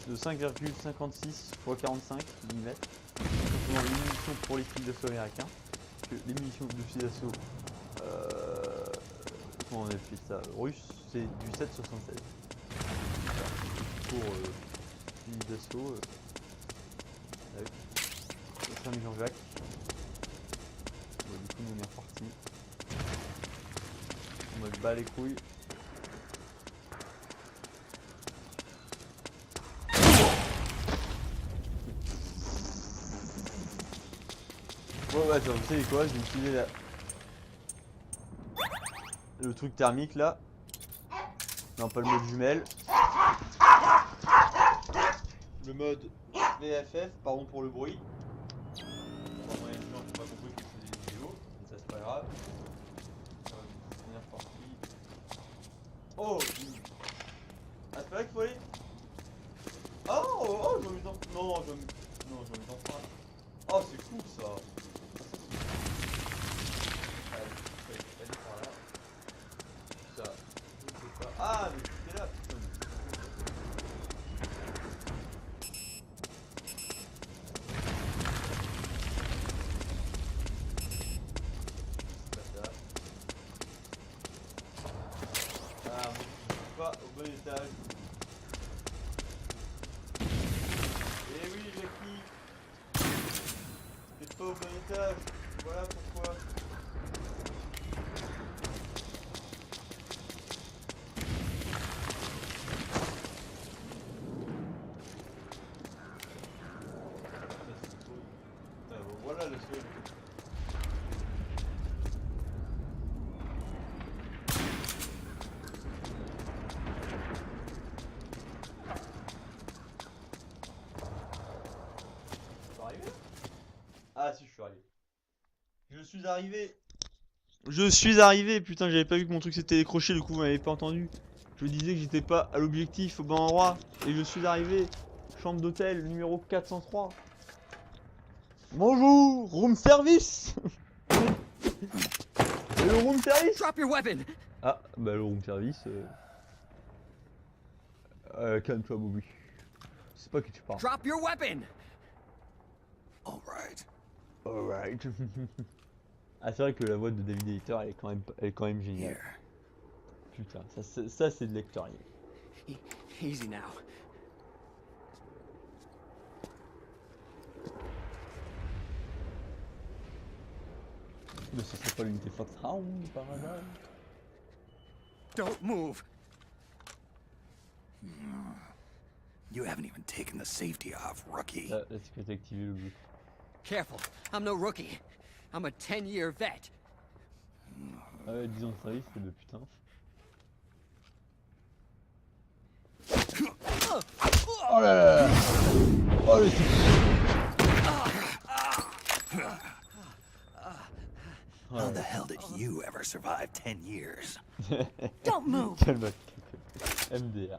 de 5,56 x 45 mm. Les munitions pour les fils d'assaut américains. Parce que les munitions de fils d'assaut comment on appelle ça, russe, c'est du 7,76. Pour fils d'assaut avec Saint-Jean-Jacques. Bon, du coup on est reparti. On me bat les couilles. Ouais, attends, vous savez quoi, je vais utiliser le truc thermique là. Non, pas le mode jumelle. Le mode VFF, pardon pour le bruit. Bon, il y a des gens qui n'ont pas compris que c'est des vidéos, mais ça c'est pas grave. On est reparti. Oh! Ah, c'est pas là qu'il faut aller? Oh, je vais mettre en... Non, je vais mettre en frein. Oh, c'est cool ça. un étage. Voilà pourquoi. Voilà le seul. Ah si, je suis arrivé. Je suis arrivé, putain, j'avais pas vu que mon truc s'était décroché, du coup vous m'avez pas entendu. Je disais que j'étais pas à l'objectif au bon endroit. Et je suis arrivé. Chambre d'hôtel numéro 403. Bonjour, room service. Et le room service. Drop your weapon! Ah, bah le room service. Calme-toi, Bobby. Je sais pas qui tu parles. Drop your weapon! All right. Alright. Ah, c'est vrai que la voix de David Editor, elle est quand même géniale. Here. Putain, ça c'est de lectoriel. Easy now. Mais ce serait pas l'unité Foxhound par hasard? Don't move! You haven't even taken the safety off, rookie. La sécurité activée, le bleu. Careful, I'm no rookie. I'm a 10-year vet. Ah ouais, 10 ans de service, c'est de putain. Oh là là. Oh le How the hell did you ever survive 10 years? Don't move. Calme-toi. MDR.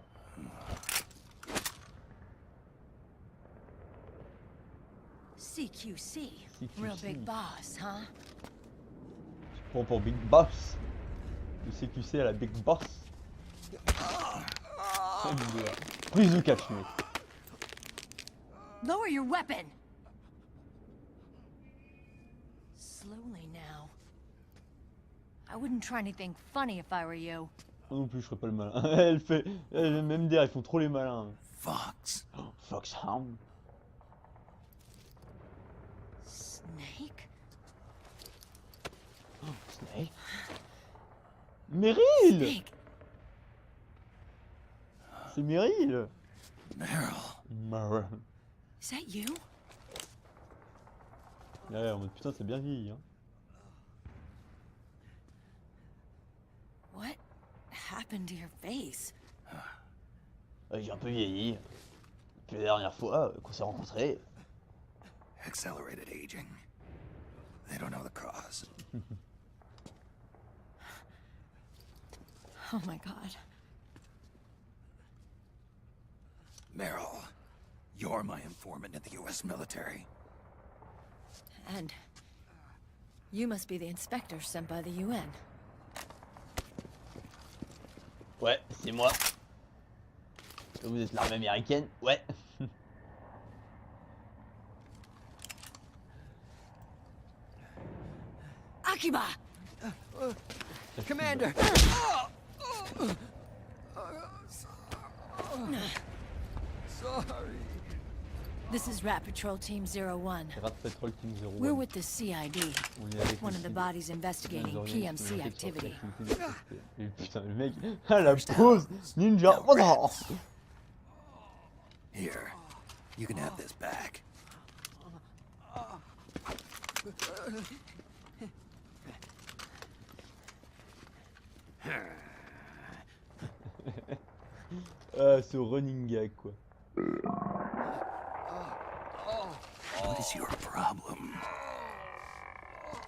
CQC. Real big boss, huh? Tu prends pour Big Boss. Le CQC à la Big Boss. MDR. Please you catch me. Lower your weapon. Slowly now. I wouldn't try anything funny if I were you. Moi non plus, je ferais pas le malin. Elle fait. MDR, ils font trop les malins. Fox. Oh, Foxhound. Snake? Oh, Snake. Meryl! Snake. C'est Meryl! Meryl. Is that you? Ouais, en mode putain, c'est bien vieilli. Hein. What happened to your face? J'ai un peu vieilli. Depuis la dernière fois qu'on s'est rencontrés. Accelerated aging. They don't know the cause. Oh my god. Meryl, you're my informant in the US military. And you must be the inspector sent by the UN. Ouais, c'est moi. Vous êtes l'armée américaine? Ouais. Akiba! Commander! Sorry. This is Rat Patrol Team 01. Rat Patrol Team 01. We're with the CID. On est avec One le of the CID. bodies investigating PMC activity. Et putain, le mec, à la pause, ninja. Oh, Here, you can have this back. ce running gag quoi. What is your problem?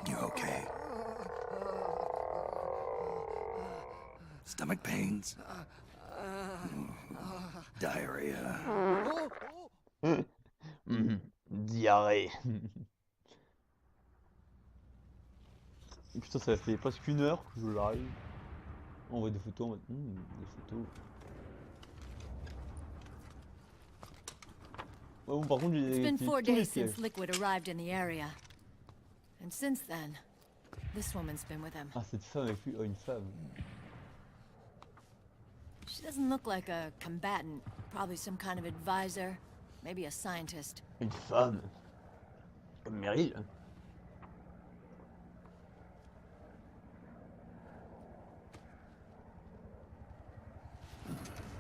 You okay? Stomach pains? Diarrhea? Diarrhée. Putain, ça fait presque 1 heure que je l'arrive. On voit des photos en mode. Des photos. Ouais, bon, par contre, It's been 4 tous les days since pièges. Liquid arrived in the area. And since then, this woman's been with him. Ah, cette femme avec lui. Oh, une femme. She doesn't look like a combatant. Probably some kind of advisor. Maybe a scientist. Une femme. Comme Meryl.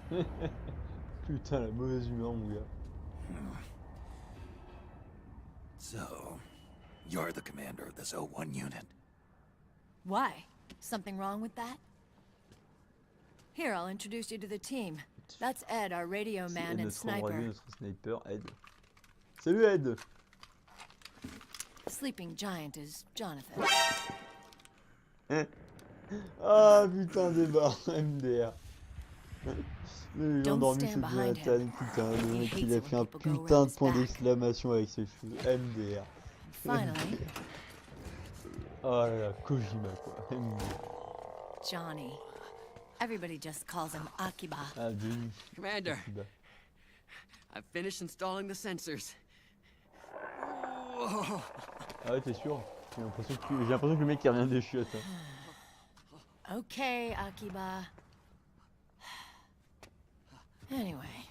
Putain, la mauvaise humeur, mon gars. So, you're the commander of this O1 unit. Why? Something wrong with that? Here, I'll introduce you to the team. That's Ed, our radio man and sniper. Notre sniper, Ed. Salut, Ed. Sleeping giant is Jonathan. Ah putain, débat, MDR. Le gens Don't dormi stand sous behind Jonathan, him. putain, le He mec hates il a it fait when un people go putain around de his point back. d'exclamation avec ses cheveux, MDR. Finally, Oh là là, Kojima quoi, MDR. Johnny. Everybody just calls him Akiba. Ah, Johnny. Commander, Kojima. I've finished installing the sensors. Whoa. Ah ouais, t'es sûr? J'ai l'impression que le mec il revient des chiottes. Hein. Okay, Akiba. Anyway,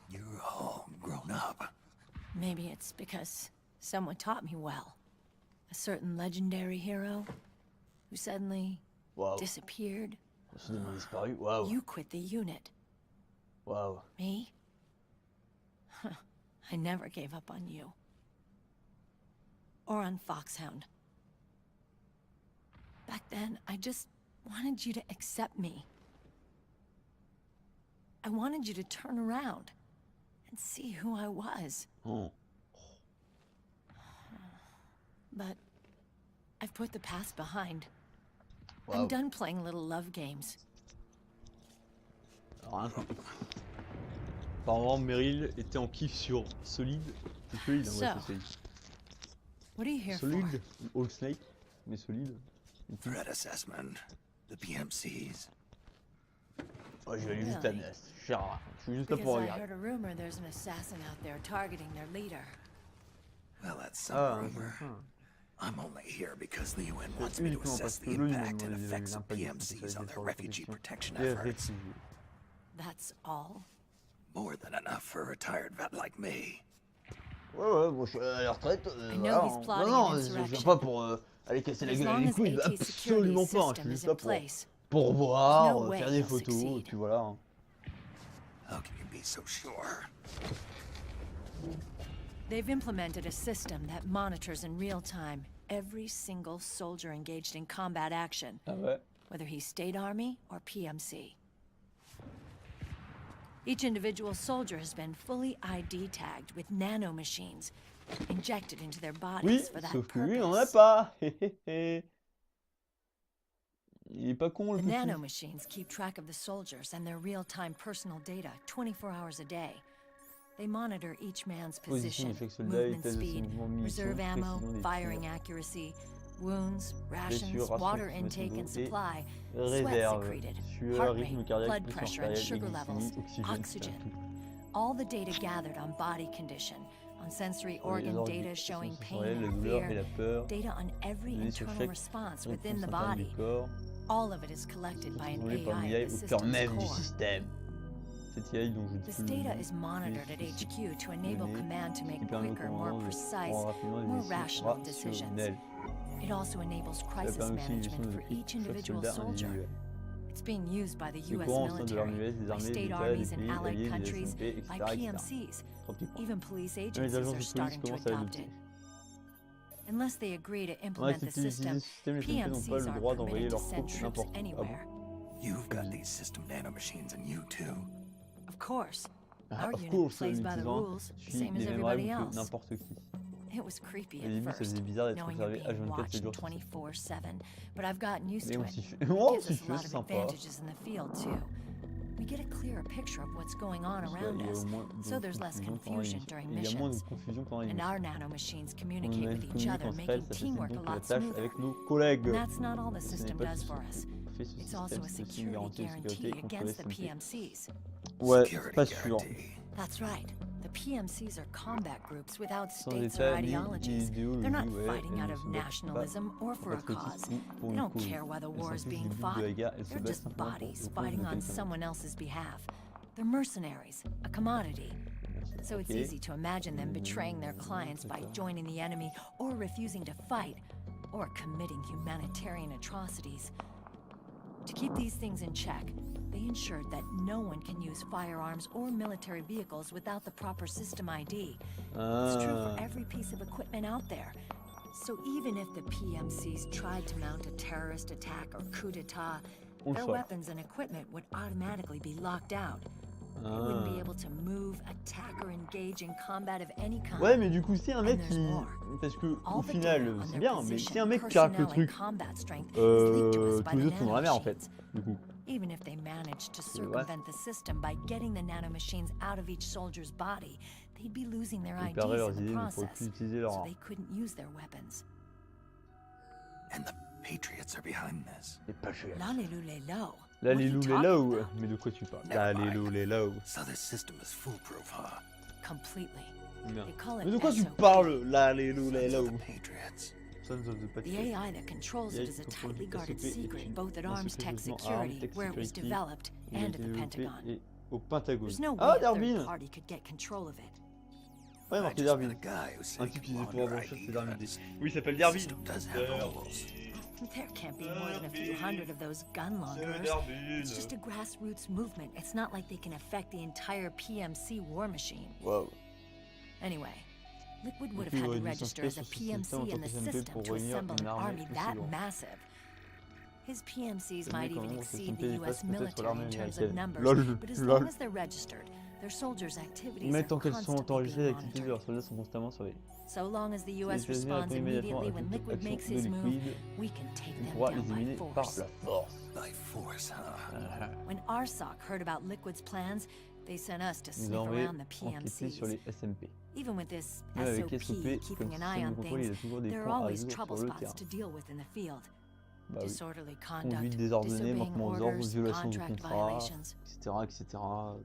You're all grown up. maybe it's because someone taught me well. A certain legendary hero who suddenly Waouh. disappeared. Soudainement disparu, waouh. You quit the unit. Waouh. Me? I never gave up on you. Or on Foxhound. Back then, I just wanted you to accept me. I wanted you to turn around and see who I was. Oh. But I've put the past behind. Wow. I'm done playing little love games. Alors, rien compris. Apparemment, Meryl était en kiff sur Solide. C'est solide, en vrai, So, c'est solide. What are you here Solide, Old Snake, mais solide. Threat assessment, the PMCs. Oh, je vais aller juste à Nest. Chère, je suis juste for? là pour Because I regarder. heard a rumor there's an assassin out there targeting their leader. Well, that's some Ah, rumor. I'm only here because the UN C'est wants me to uniquement assess parce que the l'ONU impact and demande effects of l'impact des PMCs on their efforts de refugee protection protection des efforts. réfugiés. That's all? More than enough for a retired vet like me. Ouais, moi je suis à la retraite. I know Voilà, he's hein. plotting Non, an je viens insurrection. pas pour aller casser la As gueule à long les as couilles, AT absolument security pas. Je system suis juste is là in place, pour voir, there's no way faire des he'll photos, succeed. puis voilà. Hein. How can you be so sure? They've implemented a system that monitors in real time every single soldier engaged in combat action, Ah ouais. whether he's state army or PMC. Each individual soldier has been fully ID tagged with nanomachines injected into their Oui, bodies for that sauf que lui, il n'en a purpose. pas. Il est pas con le The petit. nanomachines keep track of the soldiers and their real-time personal data 24 hours a day. They monitor each man's Position position, de chaque soldat, movement état de ses speed, mouvements, munitions, reserve ammo, précision des firing tirs, accuracy, wounds, rations, blessures, water rations, intake and consommation d'eau supply, sweat réserve, secreted, sueur, heart rythme rate, cardiaque, blood pression pressure and artérielle, sugar glycémie, levels, oxygène, oxygen. tout. All the data gathered on body condition, on sensory Sur les organ organes, data les showing sensations pain sensorielles, la and douleur et fear, la peur, data on every données sur internal chaque response réponse within the interne du body. corps, All of it is collected by an contrôlé par une AI AI at the au cœur system's même du core. système. Cette AI dont je dis This plus le data nom, is monitored at qui HQ to enable données command to make qui permet au quicker, more commandant de precise, prendre rapidement more des rational décisions decisions. rationnelles. It also enables Ça crisis permet aussi une gestion management de for crise each pour chaque individual soldat soldier. individuel. It's being used by the C'est US courant au sein de l'armée military, US, des by armées, des state États, armies des and pays allied alliés, des countries, SMP, by etc. PMCs. Trois petits points. Even police Même les agencies agences are de police starting to commencent à adopt l'adopter. it. Unless they agree to On implement the accepté d'utiliser system, ce système, les SMP n'ont pas PMCs le aren't droit d'envoyer permitted to leurs send troupes troops n'importe où. Ah bon? anywhere. You've got these system nanomachines and you too. Of course, Ah, our of unit course, plays by the l'utilisant rules, suit same les as mêmes everybody règles que else. n'importe qui. It was creepy Au début, at ça first, faisait bizarre d'être knowing you're observé being H24 watched 7 jours sur 7. 24/7, but I've gotten used Mais to on it. s'y fait. It Oh, on gives s'y us a fait, lot c'est of sympa. advantages in the field too. We get a clearer picture of what's going on Il around y a us, au moins so de there's less confusion pendant confusion l'émission. during Il y a moins de missions. confusion pendant And l'émission. our nanomachines On communicate with each communique other, entre elles, making ça facilite teamwork a donc la lot tâche smoother. avec nos collègues. And that's not all the Ce n'est system pas does tout for ce us. que fait ce It's also système, a c'est aussi une security garantie de guarantee sécurité contre les against the SMP. PMCs. Ouais, Security pas sûr. guarantee. That's right. The PMCs are combat groups without Sans states or état ni ideologies. They're not idéologie, ouais, fighting elles out ne of se battent pas nationalism or for a patriotisme cause. ou pour They une don't cause. care why the Elles war s'en is fichent being du but fought. de la guerre, elles se They're battent just simplement pour bodies le compte fighting de on quelqu'un. someone else's behalf. They're mercenaries, a commodity. So it's Ok. easy to imagine them betraying their clients by joining the enemy or refusing to fight or committing humanitarian atrocities. To keep these things in check, they ensured that no one can use firearms or military vehicles without the proper system ID. It's true for every piece of equipment out there. So even if the PMCs tried to mount a terrorist attack or coup d'etat, their weapons and equipment would automatically be locked out. They wouldn't be able to move, attack, or engage in combat of any kind. Ouais, mais du coup, c'est un mec qui... Parce que, au final, c'est bien, mais c'est un mec qui arrête le truc. Tous les autres sont dans la merde, en fait. Du coup. Even if they managed to circumvent the system by getting the nanomachines out of each soldier's body, they'd be losing their IDs in the process, so they couldn't use their weapons. And the Patriots are behind this. Les Patriots. Lallelou-lelo. Lallelou-lelo. Mais de quoi tu parles? Lallelou-lelo. So this system is foolproof, huh? Completely. Mais de quoi tu parles? Lallelou-lelo. Patriots. The AI that controls it is a tightly guarded secret, both at Arms Tech Security, where it was developed, and at the Pentagon. There's no way a third party could get control of it. Ouais, marqué Darwin. Un type qui disait pouvoir brancher, c'est Darwin. Oui, il s'appelle Darwin. There can't be more than a few hundred of those gun launderers. It's just a grassroots movement. It's not like they can affect the entire PMC war machine. Whoa. Anyway, Liquid would have had to register as a PMC in the system to assemble an army that massive. His PMCs might even exceed the US military in terms of numbers, but as long as they're registered, their soldiers' activities are constantly being monitored. So long as the US responds immediately when Liquid makes his move, we can take them down by force. By force, huh? When RSOC heard about Liquid's plans, they sent us to sniff around the PMCs. Even with this SOP keeping an eye on things, there are always trouble spots to deal with in the field. Disorderly conduct, disobeying orders, contract violations.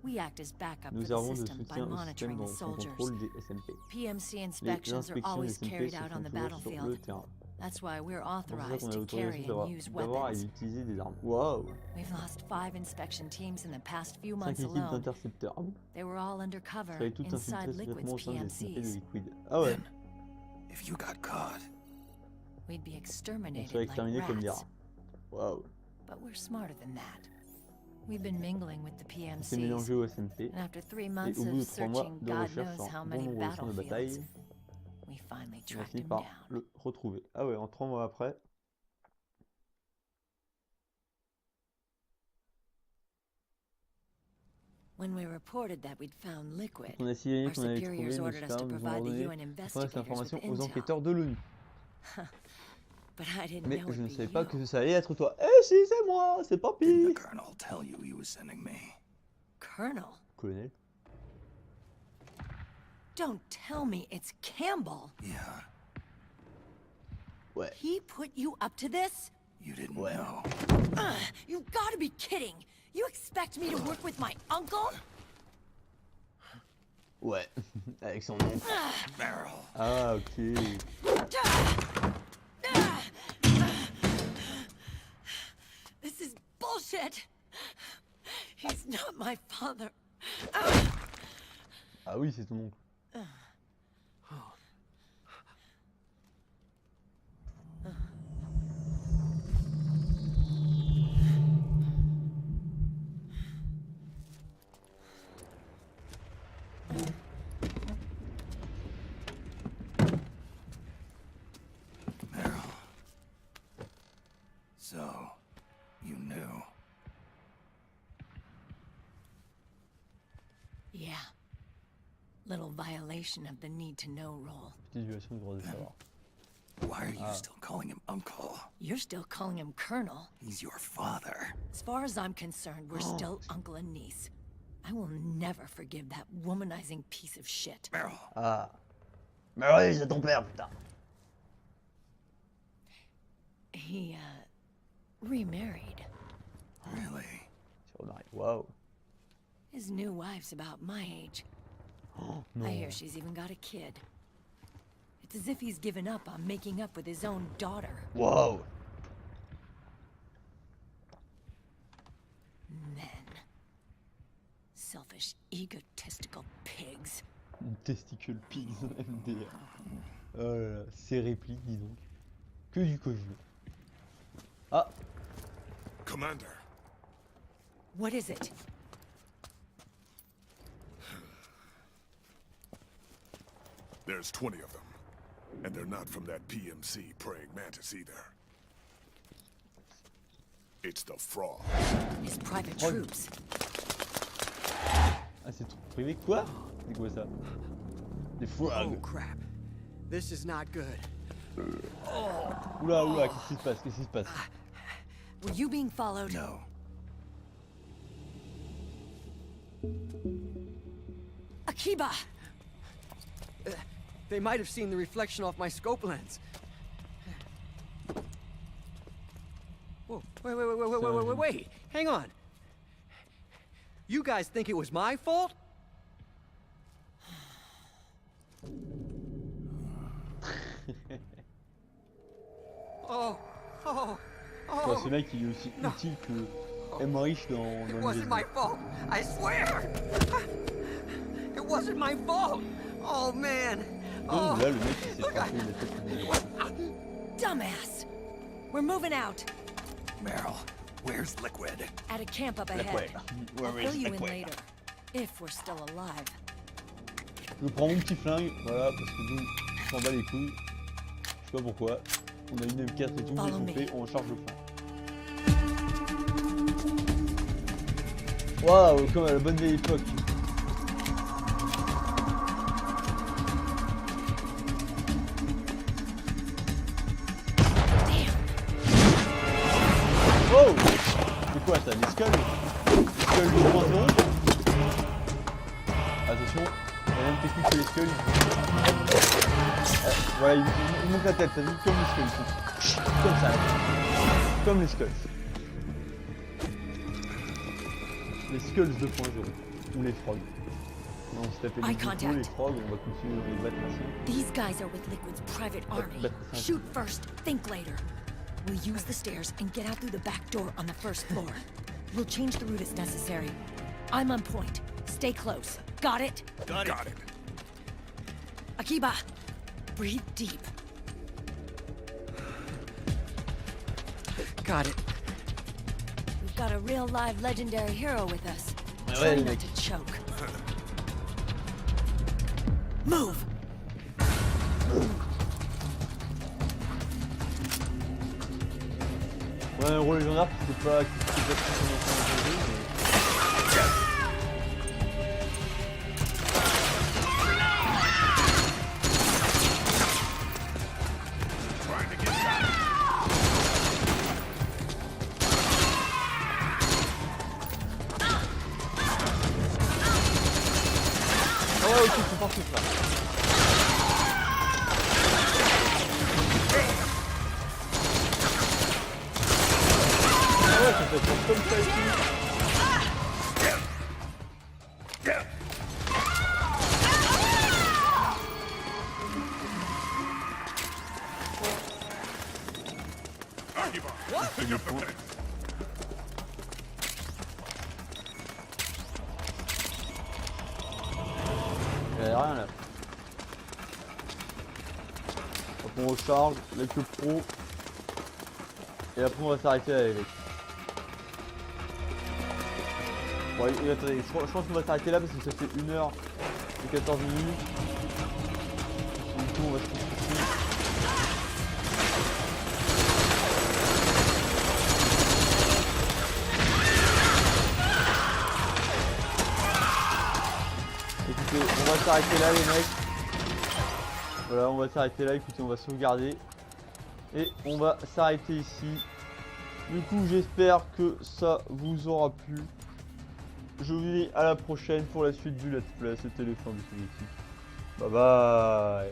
We act as backup for the system by monitoring the soldiers. PMC inspections are always carried out on the battlefield. That's why we're authorized to carry and use weapons. We've lost 5 inspection teams in the past few months alone. They were all undercover inside Liquid's PMCs. Then, if you got caught, we'd be exterminated like rats. But we're smarter than that. We've been mingling with the PMCs, and after 3 months of searching God knows how many battlefields, we finally tracked him down. Le retrouver. Ah ouais, en 3 mois après. When we reported that we'd found Liquid, On a signalé our qu'on avait superiors trouvé ordered us to nous provide the donné UN investigators cette information with aux intel. enquêteurs de l'ONU. But I didn't Mais know je ne it'd savais be pas you. que ça allait être toi. Eh si, c'est moi, c'est didn't Papy. the colonel tell you he was sending me? Colonel? Colonel. Don't tell me it's Campbell. Yeah, Ouais. He put you up to this? you didn't know. You gotta be kidding! You expect me to work with my uncle? Ouais. Avec son nom. Meryl. Ah ok. This is bullshit! He's not my father. Ah oui, c'est ton oncle. Meryl. So, you knew. Yeah. Little violation of the need-to-know rule. Petite violation du droit de savoir. Why are you still calling him uncle? You're still calling him Colonel. He's your father. As far as I'm concerned, we're still uncle and niece. I will never forgive that womanizing piece of shit. Meryl. Ah. Mais oui, c'est ton père, putain. He, remarried. Really? Sur Marie. Waouh. His new wife's about my age. I hear she's even got a kid. It's as if he's given up on making up with his own daughter. Waouh. Men. Selfish, egotistical pigs. Testicule pigs, MDR. Oh là là, ces répliques, dis donc. Que du coju. Ah. Commander. What is it? There's 20 of them. And they're not from that PMC praying mantis either. It's the frog. His private troops. Ah, c'est trop privé, quoi? C'est quoi ça? Des frogs. Oh crap. This is not good. Oula, oula, qu'est-ce qui se passe? Qu'est-ce qui se passe? Were you being followed? No. Akiba! They might have seen the reflection off my scope lens. Whoa, wait. Hang on. You guys think it was my fault? Quoi, ce mec il est aussi utile que Emmerich dans It wasn't my fault. I swear. It wasn't my fault. Oh man. Donc là le mec il s'est frappé la tête. Dumbass! We're moving out. Meryl, where's Liquid? At a camp up ahead. I'll fill you in later. If we're still alive. Je prends mon petit flingue, voilà, parce que nous, on s'en bat les couilles. Je sais pas pourquoi. On a une M4 et tout, mais on fait, on charge le flingue. Waouh, comme à la bonne vieille époque. Oh! C'est quoi ça, des skulls? Des skulls 2.0? Attention, il y a la même technique que les skulls. Voilà, il monte la tête, t'as vu, comme les skulls. Ils sont comme ça, là. Comme les skulls. Les skulls 2.0. Ou les frogs. On se tapait les motos, les frogs, on va continuer de les battre ainsi. These guys are with Liquid's private army. Shoot first, think later. We'll use the stairs and get out through the back door on the first floor. We'll change the route as necessary. I'm on point. Stay close. Got it? Got it. Akiba, breathe deep. Got it. We've got a real live legendary hero with us. Ouais, Try les not mecs. to choke. Move! Ouais, un rôle légendaire qui fait pas Ah ouais, ok, c'est parti ça. Ah ouais, ça peut être comme ça ici. Pick up the pace. Il y a rien là. Donc on recharge avec le pro. Et après on va s'arrêter avec. Bon et attendez, je pense qu'on va s'arrêter là parce que ça fait 1h et 14 minutes. Du coup on va se coucher ici. Écoutez, on va s'arrêter là les mecs. Voilà, on va s'arrêter là, écoutez, on va sauvegarder. Et on va s'arrêter ici. Du coup, j'espère que ça vous aura plu. Je vous dis à la prochaine pour la suite du let's play. C'était les fins du soviétique. Bye bye.